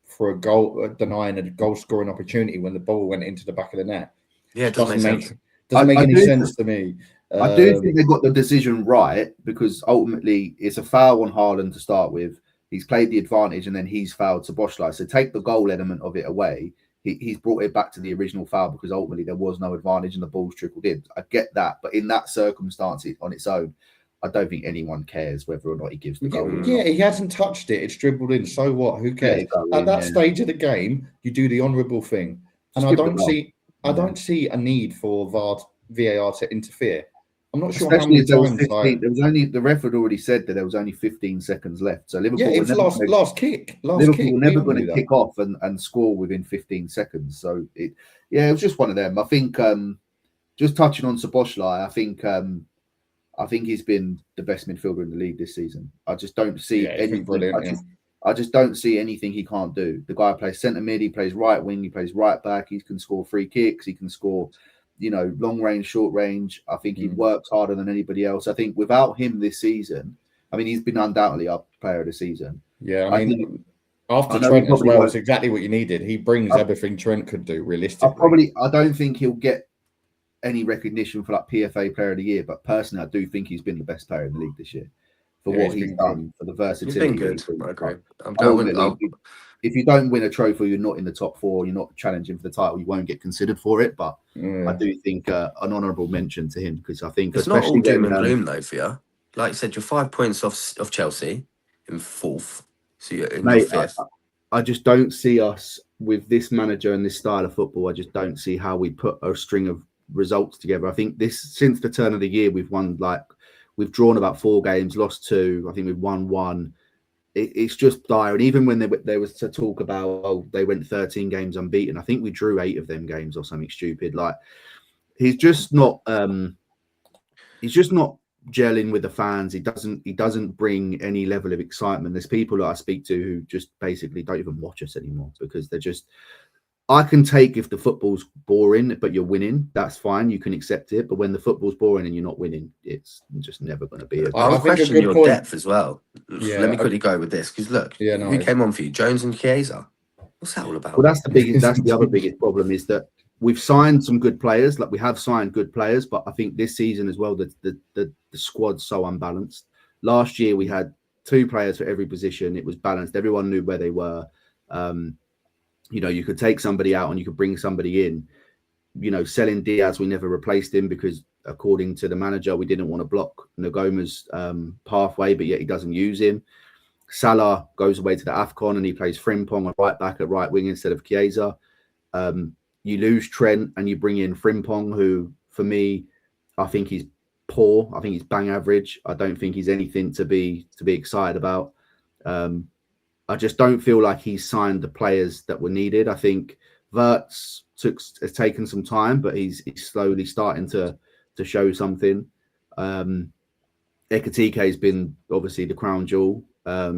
for a goal, denying a goal-scoring opportunity when the ball went into the back of the net, doesn't make any sense to me. I do think they got the decision right, because ultimately it's a foul on Haaland to start with. He's played the advantage and then he's fouled Szoboszlai. So take the goal element of it away. He's brought it back to the original foul because ultimately there was no advantage and the ball's trickled in. I get that, but in that circumstance on its own, I don't think anyone cares whether or not he gives the goal. Yeah, he hasn't touched it. It's dribbled in. So what? Who cares? At that stage of the game, you do the honourable thing. And I don't see a need for VAR to interfere. I'm not sure how many times. There was only the ref had already said that there was only 15 seconds left. So Liverpool, it was last kick. Liverpool were never going to kick off and score within 15 seconds. So it was just one of them. I think just touching on Szoboszlai, I think he's been the best midfielder in the league this season. I just don't see anything. I just don't see anything he can't do. The guy plays centre mid, he plays right wing, he plays right back. He can score free kicks. He can score, you know, long range, short range. I think he works harder than anybody else. I think without him this season, I mean, he's been undoubtedly our player of the season. Yeah, I mean, after Trent as well, it's exactly what you needed. He brings everything Trent could do, realistically. I don't think he'll get any recognition for like PFA Player of the Year, but personally, I do think he's been the best player in the league this year for what he's done, for the versatility. He's been good. I agree. If you don't win a trophy, you're not in the top four, you're not challenging for the title, you won't get considered for it. But I do think an honourable mention to him, because I think it's not all doom and gloom though for you. like you said, you're 5 points off Chelsea in fourth. So you're in your Mate, fifth. I just don't see us with this manager and this style of football. I just don't see how we put a string of results together. I think since the turn of the year, we've drawn about 4 games, lost 2. I think we've won 1. It's just dire. And even when there was to talk about, they went 13 games unbeaten, I think we drew 8 of them games or something stupid. Like, he's just not gelling with the fans. He doesn't bring any level of excitement. There's people that I speak to who just basically don't even watch us anymore because they're just. I can take if the football's boring, but you're winning, that's fine. You can accept it. But when the football's boring and you're not winning, it's just never going to be. I would question your depth as well. Yeah, let me quickly go with this because look, who came on for you? Jones and Chiesa. What's that all about? Well, that's the other biggest problem is that we've signed some good players. Like, we have signed good players, but I think this season as well, the squad's so unbalanced. Last year we had 2 players for every position. It was balanced. Everyone knew where they were. You could take somebody out and you could bring somebody in. Selling Diaz, we never replaced him because, according to the manager, we didn't want to block Ngoma's pathway, but yet he doesn't use him. Salah goes away to the AFCON and he plays Frimpong right back at right wing instead of Chiesa. You lose Trent and you bring in Frimpong, who, for me, I think he's poor. I think he's bang average. I don't think he's anything to be excited about. I just don't feel like he's signed the players that were needed. I think Wirtz has taken some time, but he's slowly starting to show something. Ekitike has been obviously the crown jewel. I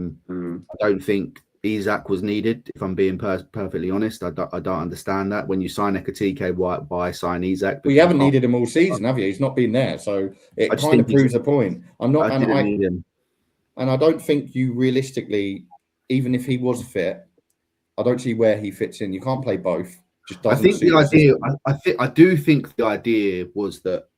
don't think Isak was needed, if I'm being perfectly honest. I don't understand that. When you sign Ekitike, why sign Isak? Well, you haven't needed him all season, have you? He's not been there, so it kind of proves a point. I didn't need him. And I don't think you realistically, even if he was fit, I don't see where he fits in. You can't play both. I think the idea. I do think the idea was that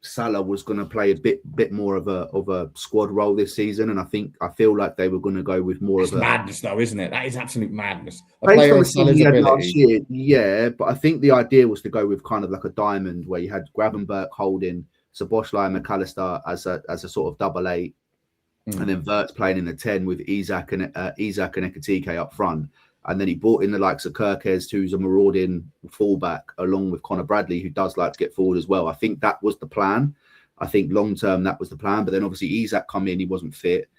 Salah was going to play a bit more of a squad role this season, and I feel like they were going to go with more of a madness, though, isn't it? That is absolute madness. Based on the season he had last year, yeah, but I think the idea was to go with kind of like a diamond where you had Gravenberch holding, Szoboszlai and McAllister as a sort of double 8. And then Wirtz playing in the 10 with Isak and Ekitike up front. And then he brought in the likes of Kirkes, who's a marauding fullback, along with Conor Bradley, who does like to get forward as well. I think that was the plan. I think long term that was the plan. But then obviously Isak come in, he wasn't fit,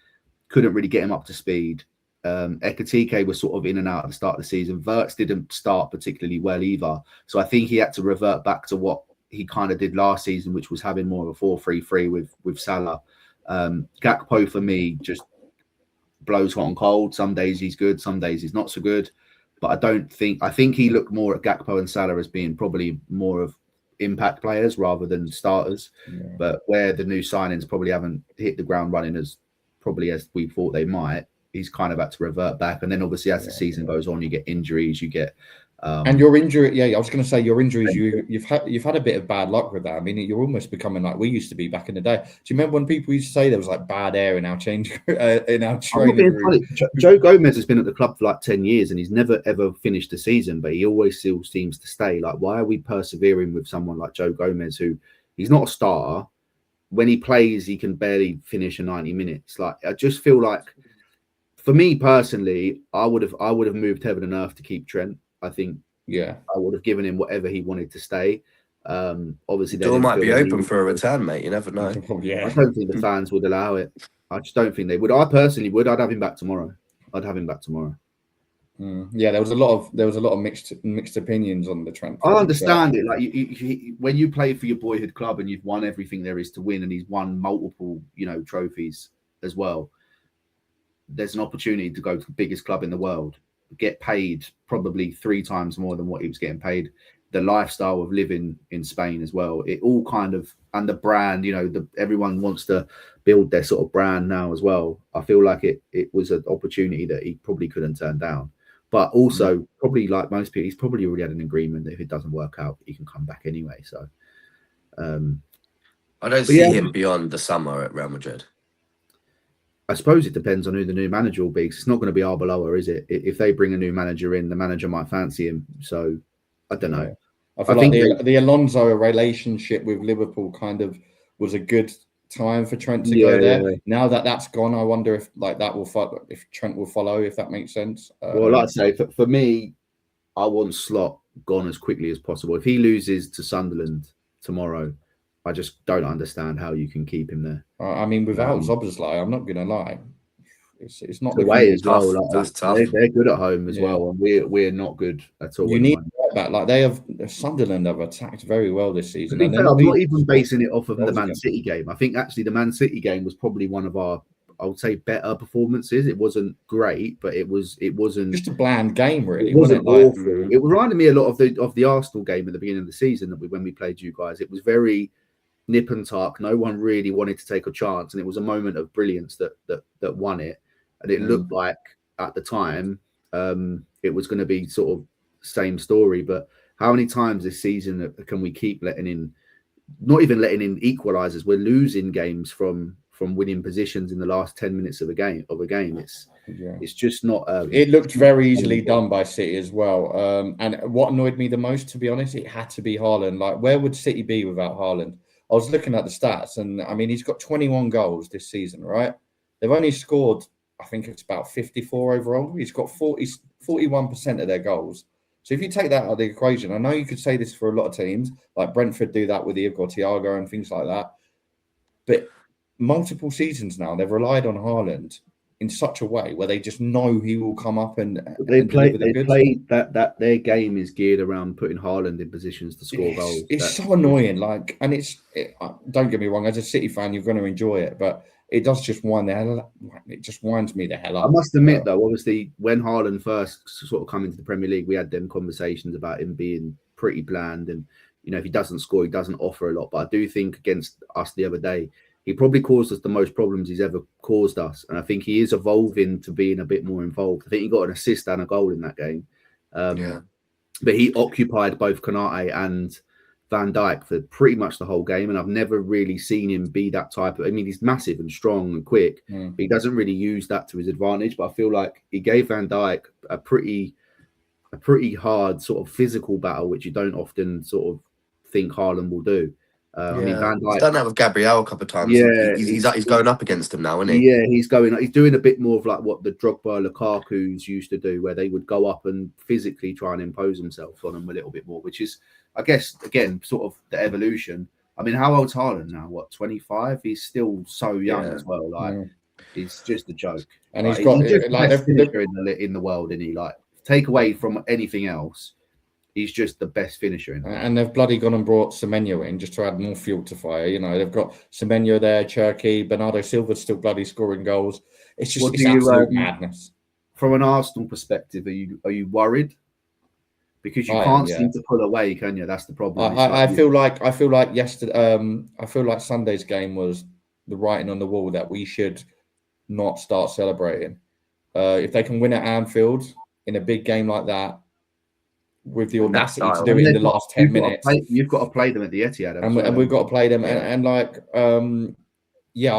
couldn't really get him up to speed. Ekitike was sort of in and out at the start of the season. Wirtz didn't start particularly well either. So I think he had to revert back to what he kind of did last season, which was having more of a 4-3-3 with Salah. Gakpo for me just blows hot and cold. Some days he's good, some days he's not so good. But I think he looked more at Gakpo and Salah as being probably more of impact players rather than starters. Yeah. But where the new signings probably haven't hit the ground running as we thought they might, he's kind of had to revert back. And then obviously as the season goes on, you get injuries, you get and your injury, I was going to say your injuries. You've had a bit of bad luck with that. I mean, you're almost becoming like we used to be back in the day. Do you remember when people used to say there was like bad air in our training room? Joe Gomez has been at the club for like 10 years and he's never ever finished the season, but he always still seems to stay. Like, why are we persevering with someone like Joe Gomez, who he's not a starter? When he plays, he can barely finish a 90 minutes. Like, I just feel like, for me personally, I would have moved heaven and earth to keep Trent. I think, I would have given him whatever he wanted to stay. Obviously, the door might be open for a return, mate. You never know. I don't think the fans would allow it. I just don't think they would. I personally would. I'd have him back tomorrow. Yeah, there was a lot of mixed opinions on the transfer. I understand it. Like when you play for your boyhood club and you've won everything there is to win, and he's won multiple, trophies as well. There's an opportunity to go to the biggest club in the world, get paid probably 3 times more than what he was getting paid. The lifestyle of living in Spain as well. It all kind of, and the brand, everyone wants to build their sort of brand now as well. I feel like it was an opportunity that he probably couldn't turn down. But also, probably like most people, he's probably already had an agreement that if it doesn't work out, he can come back anyway. So, I don't see him beyond the summer at Real Madrid. I suppose it depends on who the new manager will be. It's not going to be Arbeloa, is it? If they bring a new manager in, the manager might fancy him. So, I don't know. I think the Alonso relationship with Liverpool kind of was a good time for Trent to go there. Yeah. Now that that's gone, I wonder if like that will follow, if Trent will follow, if that makes sense. Well, like I say, for me, I want Slot gone as quickly as possible. If he loses to Sunderland tomorrow, I just don't understand how you can keep him there. I mean, without Szoboszlai, I'm not going to lie. It's not away as tough. well. Like, that's tough. They're good at home as well, and we're not good at all. You need that. Like they have, Sunderland have attacked very well this season. I'm not even basing it off of the Man City game. I think actually the Man City game was probably one of our, I would say, better performances. It wasn't great, but it wasn't just a bland game, really. It wasn't awful. Like, it reminded me a lot of the Arsenal game at the beginning of the season when we played you guys. It was very nip and tuck. No one really wanted to take a chance, and it was a moment of brilliance that won it. And it looked like at the time it was going to be sort of same story. But how many times this season can we keep letting in, not even letting in equalizers? We're losing games from winning positions in the last 10 minutes of a game. It's just not. It looked very easily done by City as well. And what annoyed me the most, to be honest, it had to be Haaland. Like, where would City be without Haaland? I was looking at the stats, and I mean, he's got 21 goals this season, right? They've only scored, I think it's about 54 overall. He's got 41% of their goals. So if you take that out of the equation, I know you could say this for a lot of teams, like Brentford do that with Igor Thiago and things like that. But multiple seasons now, they've relied on Haaland in such a way where they just know he will come up and play that their game is geared around putting Haaland in positions to score goals. It's so annoying. Like, and don't get me wrong, as a City fan, you're going to enjoy it, but it does just wind the hell. It just winds me the hell up. I must admit, though, obviously, when Haaland first sort of come into the Premier League, we had them conversations about him being pretty bland, and if he doesn't score, he doesn't offer a lot. But I do think against us the other day, he probably caused us the most problems he's ever caused us, and I think he is evolving to being a bit more involved. I think he got an assist and a goal in that game. But he occupied both Konate and Van Dijk for pretty much the whole game, and I've never really seen him be that type of. I mean, he's massive and strong and quick, but he doesn't really use that to his advantage. But I feel like he gave Van Dijk a pretty hard sort of physical battle, which you don't often sort of think Haaland will do. I mean, Van Dijk, he's done that with Gabriel a couple of times. Yeah, he's going up against him now, isn't he? Yeah, he's doing a bit more of like what the Drogba, Lukaku's used to do, where they would go up and physically try and impose themselves on them a little bit more, which is, I guess, again, sort of the evolution. I mean, how old's Haaland now? What, 25? He's still so young as well. Like, it's just a joke. And he's got the best finisher in the world, isn't he? Like, take away from anything else, he's just the best finisher in the world. And they've bloody gone and brought Semenyo in just to add more fuel to fire. They've got Semenyo there, Cherki, Bernardo Silva's still bloody scoring goals. It's just absolute madness. From an Arsenal perspective, are you worried? Because you can't seem to pull away, can you? That's the problem. I feel like yesterday. I feel like Sunday's game was the writing on the wall that we should not start celebrating. If they can win at Anfield in a big game like that, with the audacity to do it in the last 10 minutes, you've got to play them at the Etihad, and we've got to play them. And like, I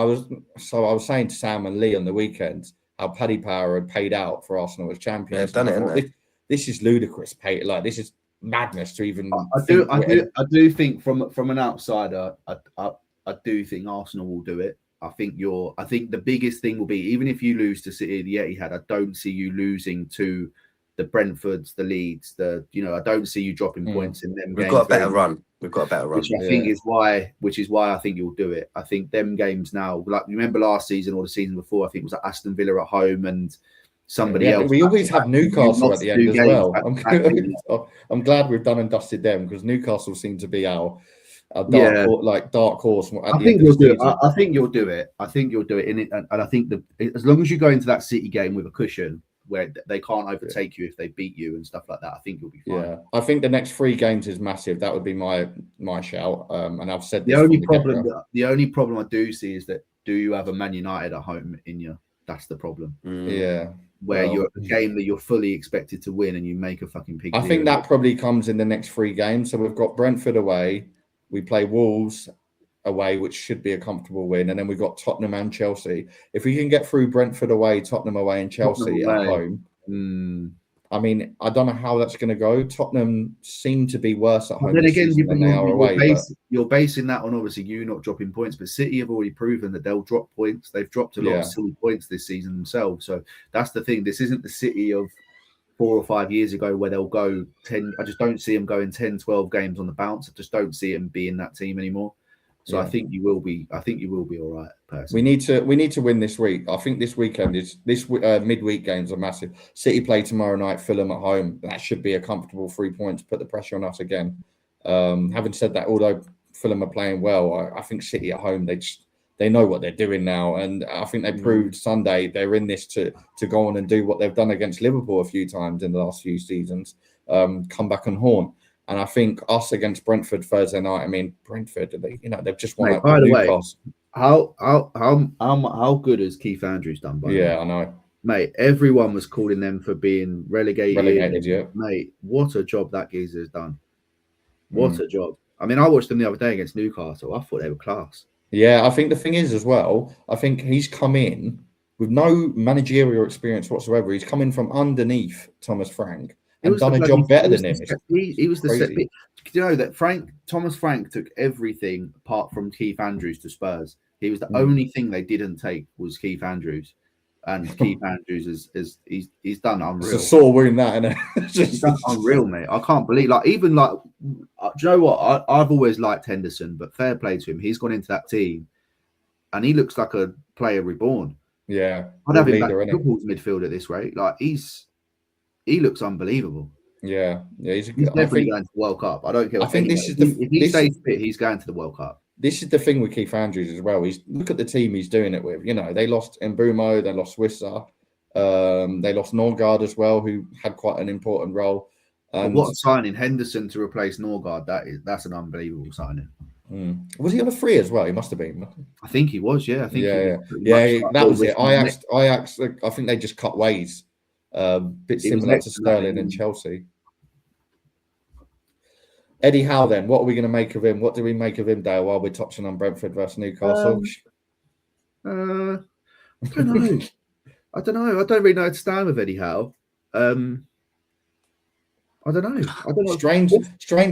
was saying to Sam and Lee on the weekend how Paddy Power had paid out for Arsenal as champions. Yeah, they've done it. This is ludicrous. This is madness to even. I do think from an outsider, I do think Arsenal will do it. I think the biggest thing will be, even if you lose to City, the Etihad, I don't see you losing to the Brentfords, the Leeds, I don't see you dropping points in them. We've got a better run. Which I think is why I think you'll do it. I think them games now, like remember last season or the season before, I think it was at Aston Villa at home and somebody else. We always have Newcastle at the end as well. I'm glad we've done and dusted them, because Newcastle seem to be our dark horse. I think you'll do it. I think you'll do it. And I think as long as you go into that City game with a cushion where they can't overtake you if they beat you and stuff like that, I think you'll be fine. Yeah, I think the next 3 games is massive. That would be my shout. And I've said the only problem I do see is that, do you have a Man United at home in you? That's the problem. Yeah. Where you're a game that you're fully expected to win and you make a fucking pig. I think that probably comes in the next 3 games. So we've got Brentford away, we play Wolves away, which should be a comfortable win, and then we've got Tottenham and Chelsea. If we can get through Brentford away, Tottenham away, and Chelsea at home, I mean, I don't know how that's going to go. Tottenham seem to be worse at But home then this again, season than they are away. you're basing that on obviously you not dropping points, but City have already proven that they'll drop points. They've dropped a lot of silly points this season themselves. So that's the thing. This isn't the City of 4 or 5 years ago where they'll go 10. I just don't see them going 10, 12 games on the bounce. I just don't see them being that team anymore. So I think you will be. I think you will be all right. Personally. We need to win this week. I think this weekend is midweek games are massive. City play tomorrow night. Fulham at home. That should be a comfortable 3 points. Put the pressure on us again. Having said that, although Fulham are playing well, I think City at home they know what they're doing now, and I think they proved Sunday they're in this to go on and do what they've done against Liverpool a few times in the last few seasons. Come back and haunt. And I think us against Brentford Thursday night. I mean, Brentford, they've just won. By the way, how good has Keith Andrews done? I know, mate. Everyone was calling them for being relegated. Yeah, mate. What a job that geezer has done. What a job. I mean, I watched them the other day against Newcastle. I thought they were class. Yeah, I think the thing is as well. I think he's come in with no managerial experience whatsoever. He's come in from underneath Thomas Frank and done a job better than him. He was the set. You know that Thomas Frank took everything apart from Keith Andrews to Spurs. He was the only thing they didn't take was Keith Andrews, and Keith Andrews he's done unreal. It's a sore wound, that, isn't it? He's done unreal, mate. I can't believe do you know what? I've always liked Henderson, but fair play to him. He's gone into that team, and he looks like a player reborn. Yeah, I'd have him back in Liverpool's midfield at this rate. He looks unbelievable. Yeah, he's definitely going to the World Cup. I don't care. I think if he stays fit, he's going to the World Cup. This is the thing with Keith Andrews as well. Look at the team he's doing it with. You know, they lost Mbumo, they lost Wissa, they lost Norgard as well, who had quite an important role. What a signing, Henderson to replace Norgard. That's an unbelievable signing. Was he on a free as well? He must have been. I think he was. Yeah, I think. That was it. Ajax. I think they just cut ways. Bit similar to Sterling and Chelsea. Eddie Howe, then, what are we going to make of him? What do we make of him, Dale, while we're touching on Brentford versus Newcastle? I don't know. I don't really know how to stand with Eddie Howe. I don't know. Strange.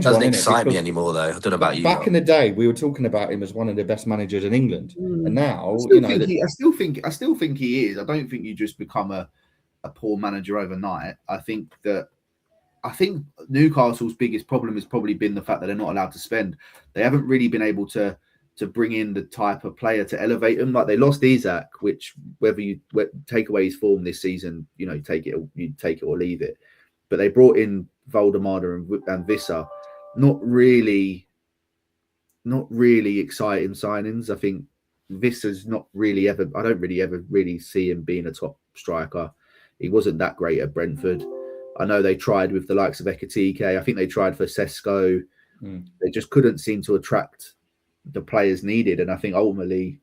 Doesn't excite me anymore, though. I don't know about you. Back in the day, we were talking about him as one of the best managers in England, and now I still think he is. I don't think you just become a poor manager overnight. I think Newcastle's biggest problem has probably been the fact that they're not allowed to spend. They haven't really been able to bring in the type of player to elevate them. Like they lost Isak, which whether you take away his form this season, you take it or leave it. But they brought in Valdemar and Wissa, not really exciting signings. I think Vissa's not really ever. I don't really ever see him being a top striker. He wasn't that great at Brentford. I know they tried with the likes of Ekatike. I think they tried for Sesko. They just couldn't seem to attract the players needed. And I think ultimately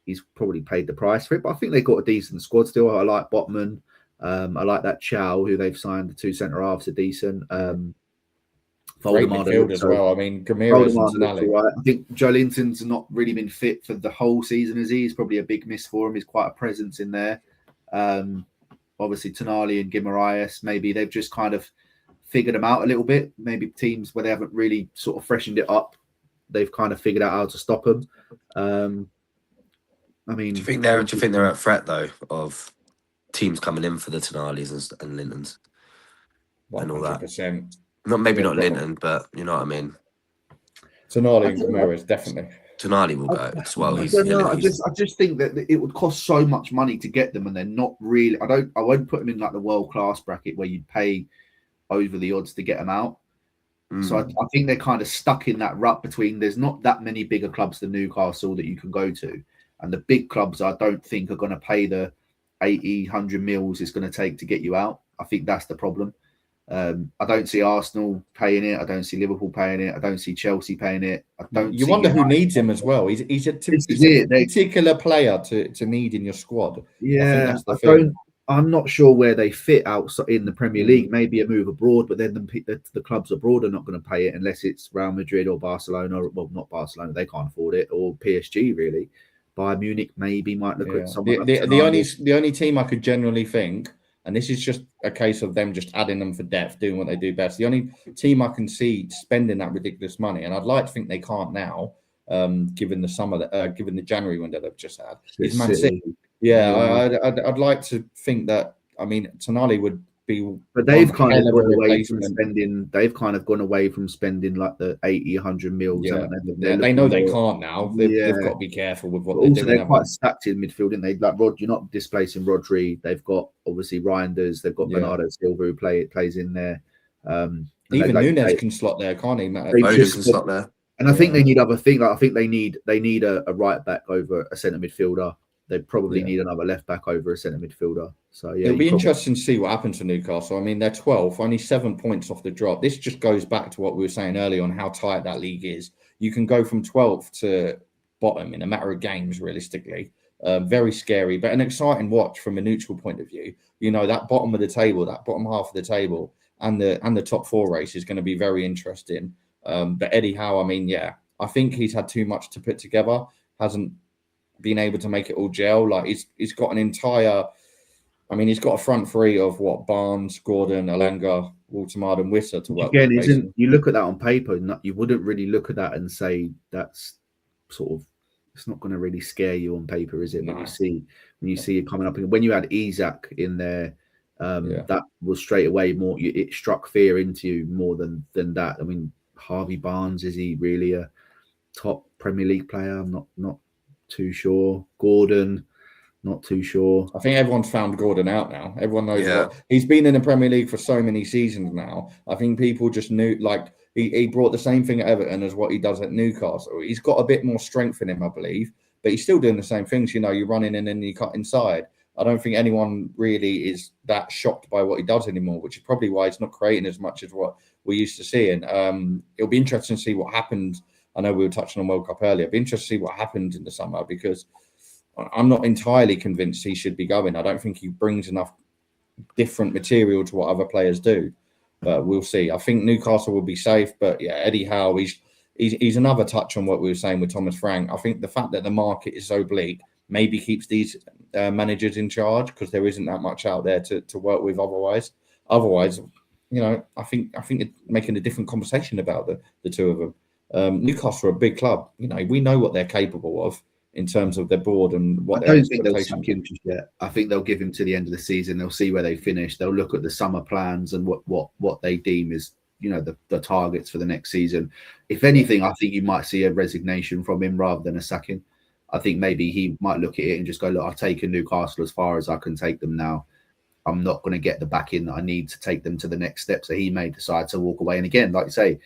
he's probably paid the price for it. But I think they've got a decent squad still. I like Botman. I like that Chow, who they've signed. The two centre-halves are decent. Great midfield as well. I mean, Gamira's and Tonali. Right. I think Joelinton's not really been fit for the whole season, has he? He's probably a big miss for him. He's quite a presence in there. Obviously, Tonali and Guimaraes, maybe they've just kind of figured them out a little bit. Maybe teams where they haven't really sort of freshened it up, they've kind of figured out how to stop them. I mean, do you think they're at threat though of teams coming in for the Tonalis and Lintons and all that? 100%. Not Linton, but you know what I mean. Tonali and Guimaraes, definitely. Tonali will go as well. I just think that it would cost so much money to get them, and they're not really. I won't put them in like the world class bracket where you'd pay over the odds to get them out. So I think they're kind of stuck in that rut between. There's not that many bigger clubs than Newcastle that you can go to, and the big clubs I don't think are going to pay the 80-100 mils it's going to take to get you out. I think that's the problem. I don't see Arsenal paying it. I don't see Liverpool paying it. I don't see Chelsea paying it. You wonder who needs him as well. He's a particular player to need in your squad. Yeah, I'm not sure where they fit outside in the Premier League. Maybe a move abroad, but then the clubs abroad are not going to pay it unless it's Real Madrid or Barcelona. Well, not Barcelona; they can't afford it, or PSG really. Bayern Munich maybe might look at someone. The only team I could generally think And this is just a case of them just adding them for depth, doing what they do best. The only team I can see spending that ridiculous money, and I'd like to think they can't now, given the summer, given the January window they've just had, is Man City. Yeah, I'd like to think that. I mean, Tonali would be, but they've kind of gone away from spending. They've kind of gone away from spending like the 80, 100 mils. Yeah, they? They know they can't now. They've got to be careful with what they're doing. They're quite stacked in midfield, aren't they? Like you're not displacing Rodri. They've got obviously Reinders. They've got Bernardo Silva who plays in there. Even Nunes can slot there, can't he? Foden can slot there. And I think they need other things. Like I think they need a right back over a centre midfielder. They probably need another left back over a centre midfielder. So yeah, it'll be interesting to see what happens to Newcastle. I mean, they're 12th, only 7 points off the drop. This just goes back to what we were saying earlier on how tight that league is. You can go from 12th to bottom in a matter of games, realistically. Very scary, but an exciting watch from a neutral point of view. You know, that bottom of the table, that bottom half of the table, and the top 4 race is going to be very interesting. But Eddie Howe, I mean, I think he's had too much to put together. Hasn't been able to make it all gel. Like he's got an entire. I mean, he's got a front three of Barnes, Gordon, Alanga, Waltemard, and Wissa to work again, with. You look at that on paper, you wouldn't really look at that and say that's sort of. It's not going to really scare you on paper, is it? No. When you see it coming up, and when you had Isak in there, that was straight away more. It struck fear into you more than that. I mean, Harvey Barnes, is he really a top Premier League player? I'm not too sure. Gordon, not too sure. I think everyone's found Gordon out now. Everyone knows what he's been in the Premier League for so many seasons now. I think people just knew, like he brought the same thing at Everton as what he does at Newcastle. He's got a bit more strength in him, I believe, but he's still doing the same things. You know, you run in and then you cut inside. I don't think anyone really is that shocked by what he does anymore, which is probably why he's not creating as much as what we used to see. And it'll be interesting to see what happened. I know we were touching on World Cup earlier. It'll be interesting to see what happened in the summer, because I'm not entirely convinced he should be going. I don't think he brings enough different material to what other players do. But we'll see. I think Newcastle will be safe. But yeah, Eddie Howe, he's another touch on what we were saying with Thomas Frank. I think the fact that the market is so bleak maybe keeps these managers in charge, because there isn't that much out there to work with otherwise. Otherwise, you know, I think it's making a different conversation about the two of them. Newcastle are a big club. You know, we know what they're capable of in terms of their board and what their expectations. I don't think they'll suck him just yet. I think they'll give him to the end of the season. They'll see where they finish. They'll look at the summer plans and what they deem is, you know, the targets for the next season. If anything, I think you might see a resignation from him rather than a sacking. I think maybe he might look at it and just go, look, I've taken Newcastle as far as I can take them now. I'm not going to get the backing that I need to take them to the next step. So he may decide to walk away. And again, like you say,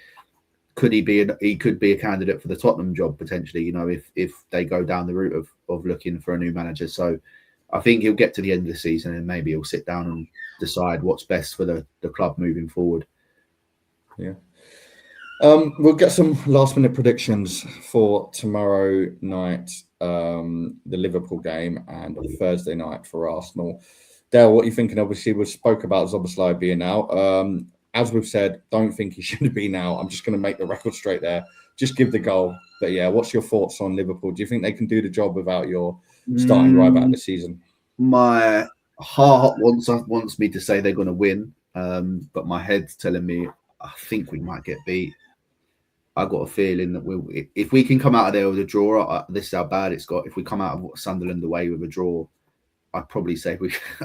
he could be a candidate for the Tottenham job potentially, you know, if they go down the route of looking for a new manager. So I think he'll get to the end of the season and maybe he'll sit down and decide what's best for the club moving forward. Yeah. We'll get some last minute predictions for tomorrow night, the Liverpool game, and Thursday night for Arsenal. Dale, what are you thinking? Obviously, we spoke about Szoboszlai being out. As we've said, don't think he should be now. I'm just going to make the record straight there. Just give the goal. But yeah, what's your thoughts on Liverpool? Do you think they can do the job without your starting right back this season? My heart wants me to say they're going to win, but my head's telling me I think we might get beat. I got a feeling that if we can come out of there with a draw, this is how bad it's got. If we come out of Sunderland away with a draw, I'd probably say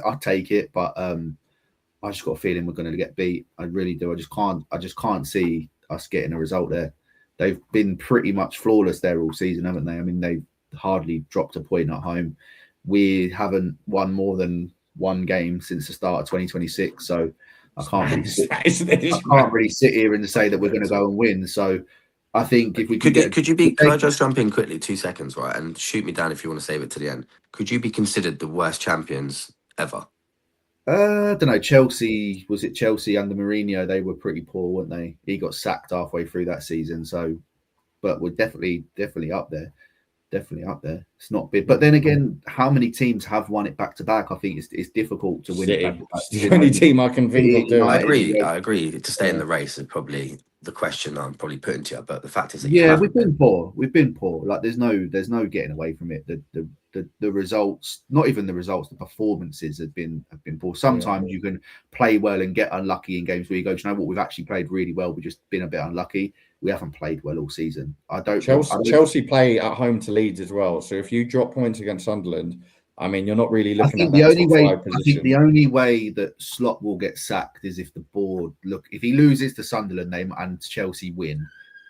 I'll take it, but I just got a feeling we're going to get beat. I really do. I just can't see us getting a result there. They've been pretty much flawless there all season, haven't they? I mean, they've hardly dropped a point at home. We haven't won more than one game since the start of 2026, so I can't really sit here and say that we're going to go and win. So I think if we could I just jump in quickly 2 seconds, right, and shoot me down if you want to save it to the end. Could you be considered the worst champions ever? I don't know. Chelsea under Mourinho? They were pretty poor, weren't they? He got sacked halfway through that season. So, but we're definitely up there. definitely up there. It's not big, but then again, how many teams have won it back to back? I think it's difficult to win it back to back. It's the only team I can think of doing. I agree. To stay in the race is probably the question I'm probably putting to you. But the fact is that we've been poor. We've been poor. Like there's no getting away from it. The results, not even the results, the performances have been poor. Sometimes you can play well and get unlucky in games where you go, do you know what? We've actually played really well. We've just been a bit unlucky. We haven't played well all season. Chelsea play at home to Leeds as well. So if you drop points against Sunderland, I mean, you're not really looking at that top 5 position. I think the only way that Slot will get sacked is if the board if he loses to Sunderland and Chelsea win,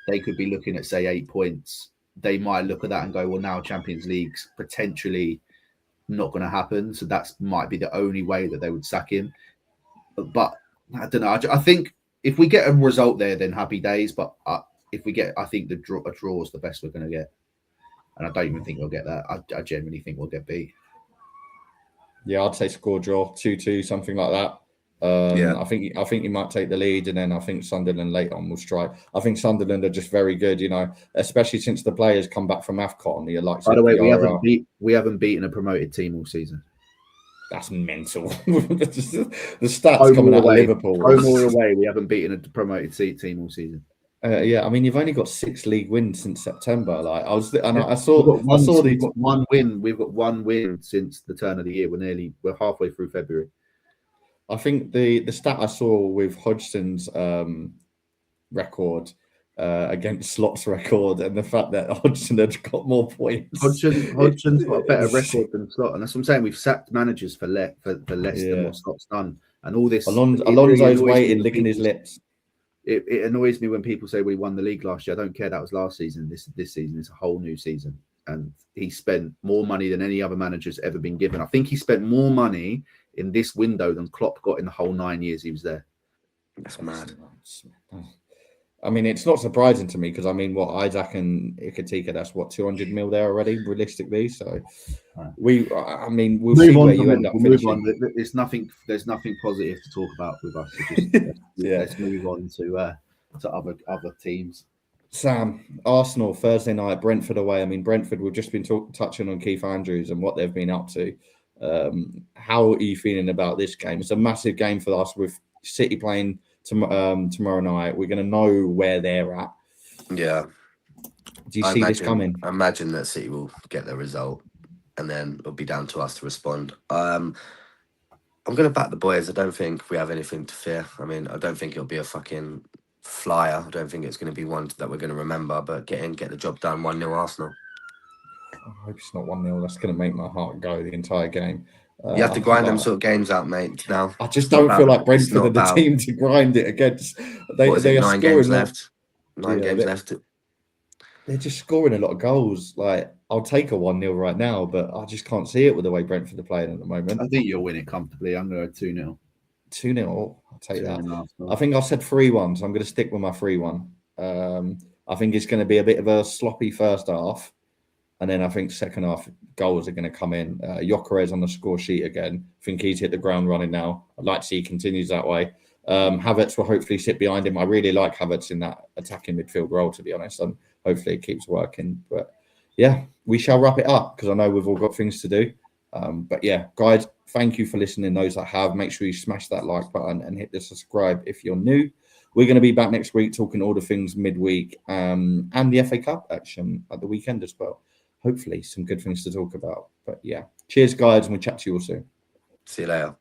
they could be looking at, say, 8 points. They might look at that and go, well, now Champions League's potentially not going to happen. So that might be the only way that they would sack him. But I don't know. I think if we get a result there, then happy days. But if we get, I think a draw is the best we're going to get. And I don't even think we'll get that. I genuinely think we'll get beat. Yeah, I'd say score draw, 2-2, something like that. I think you might take the lead, and then I think Sunderland later on will strike. I think Sunderland are just very good, especially since the players come back from AFCON. By the way, we haven't beaten a promoted team all season. That's mental. The stats coming out of Liverpool. Home or away, we haven't beaten a promoted team all season. I mean, you've only got 6 league wins since September. I saw we've got one win. We've got one win since the turn of the year. We're halfway through February. I think the stat I saw with Hodgson's record against Slot's record, and the fact that Hodgson had got more points. Hodgson's got a better record than Slot, and that's what I'm saying. We've sacked managers for less than what Slot's done, and all this. Alonso's waiting, licking his lips. It annoys me when people say we won the league last year. I don't care. That was last season. This season is a whole new season, and he spent more money than any other manager's ever been given. I think he spent more money in this window than Klopp got in the whole 9 years he was there. That's mad. I mean, it's not surprising to me because Isaac and Iketika, that's 200 mil there already, realistically. So we'll see where you end up finishing. There's nothing positive to talk about with us. Let's move on to other teams. Sam, Arsenal Thursday night, Brentford away. I mean, Brentford, we've just been touching on Keith Andrews and what they've been up to. How are you feeling about this game? It's a massive game for us with City playing tomorrow night. We're going to know where they're at. Yeah. Do you see this coming? I imagine that City will get their result, and then it'll be down to us to respond. I'm going to back the boys. I don't think we have anything to fear. I mean, I don't think it'll be a fucking flyer. I don't think it's going to be one that we're going to remember, but get the job done. 1-0 Arsenal. I hope it's not 1-0. That's going to make my heart go the entire game. You have to grind them sort of games out, mate. Now I just don't feel like Brentford are the team to grind it against. They are 9 games left. 9 games left. They're just scoring a lot of goals. Like, I'll take a 1-0 right now, but I just can't see it with the way Brentford are playing at the moment. I think you'll win it comfortably. I'm going to go 2-0. 2-0. I'll take that. I think I said 3-1, so I'm going to stick with my 3-1. I think it's going to be a bit of a sloppy first half. And then I think second half goals are going to come in. Gyökeres on the score sheet again. I think he's hit the ground running now. I'd like to see he continues that way. Havertz will hopefully sit behind him. I really like Havertz in that attacking midfield role, to be honest. And hopefully it keeps working. But yeah, we shall wrap it up because I know we've all got things to do. But yeah, guys, thank you for listening. Those that have, make sure you smash that like button and hit the subscribe if you're new. We're going to be back next week talking all the things midweek and the FA Cup action at the weekend as well. Hopefully some good things to talk about. But yeah, cheers, guys, and we'll chat to you all soon. See you later.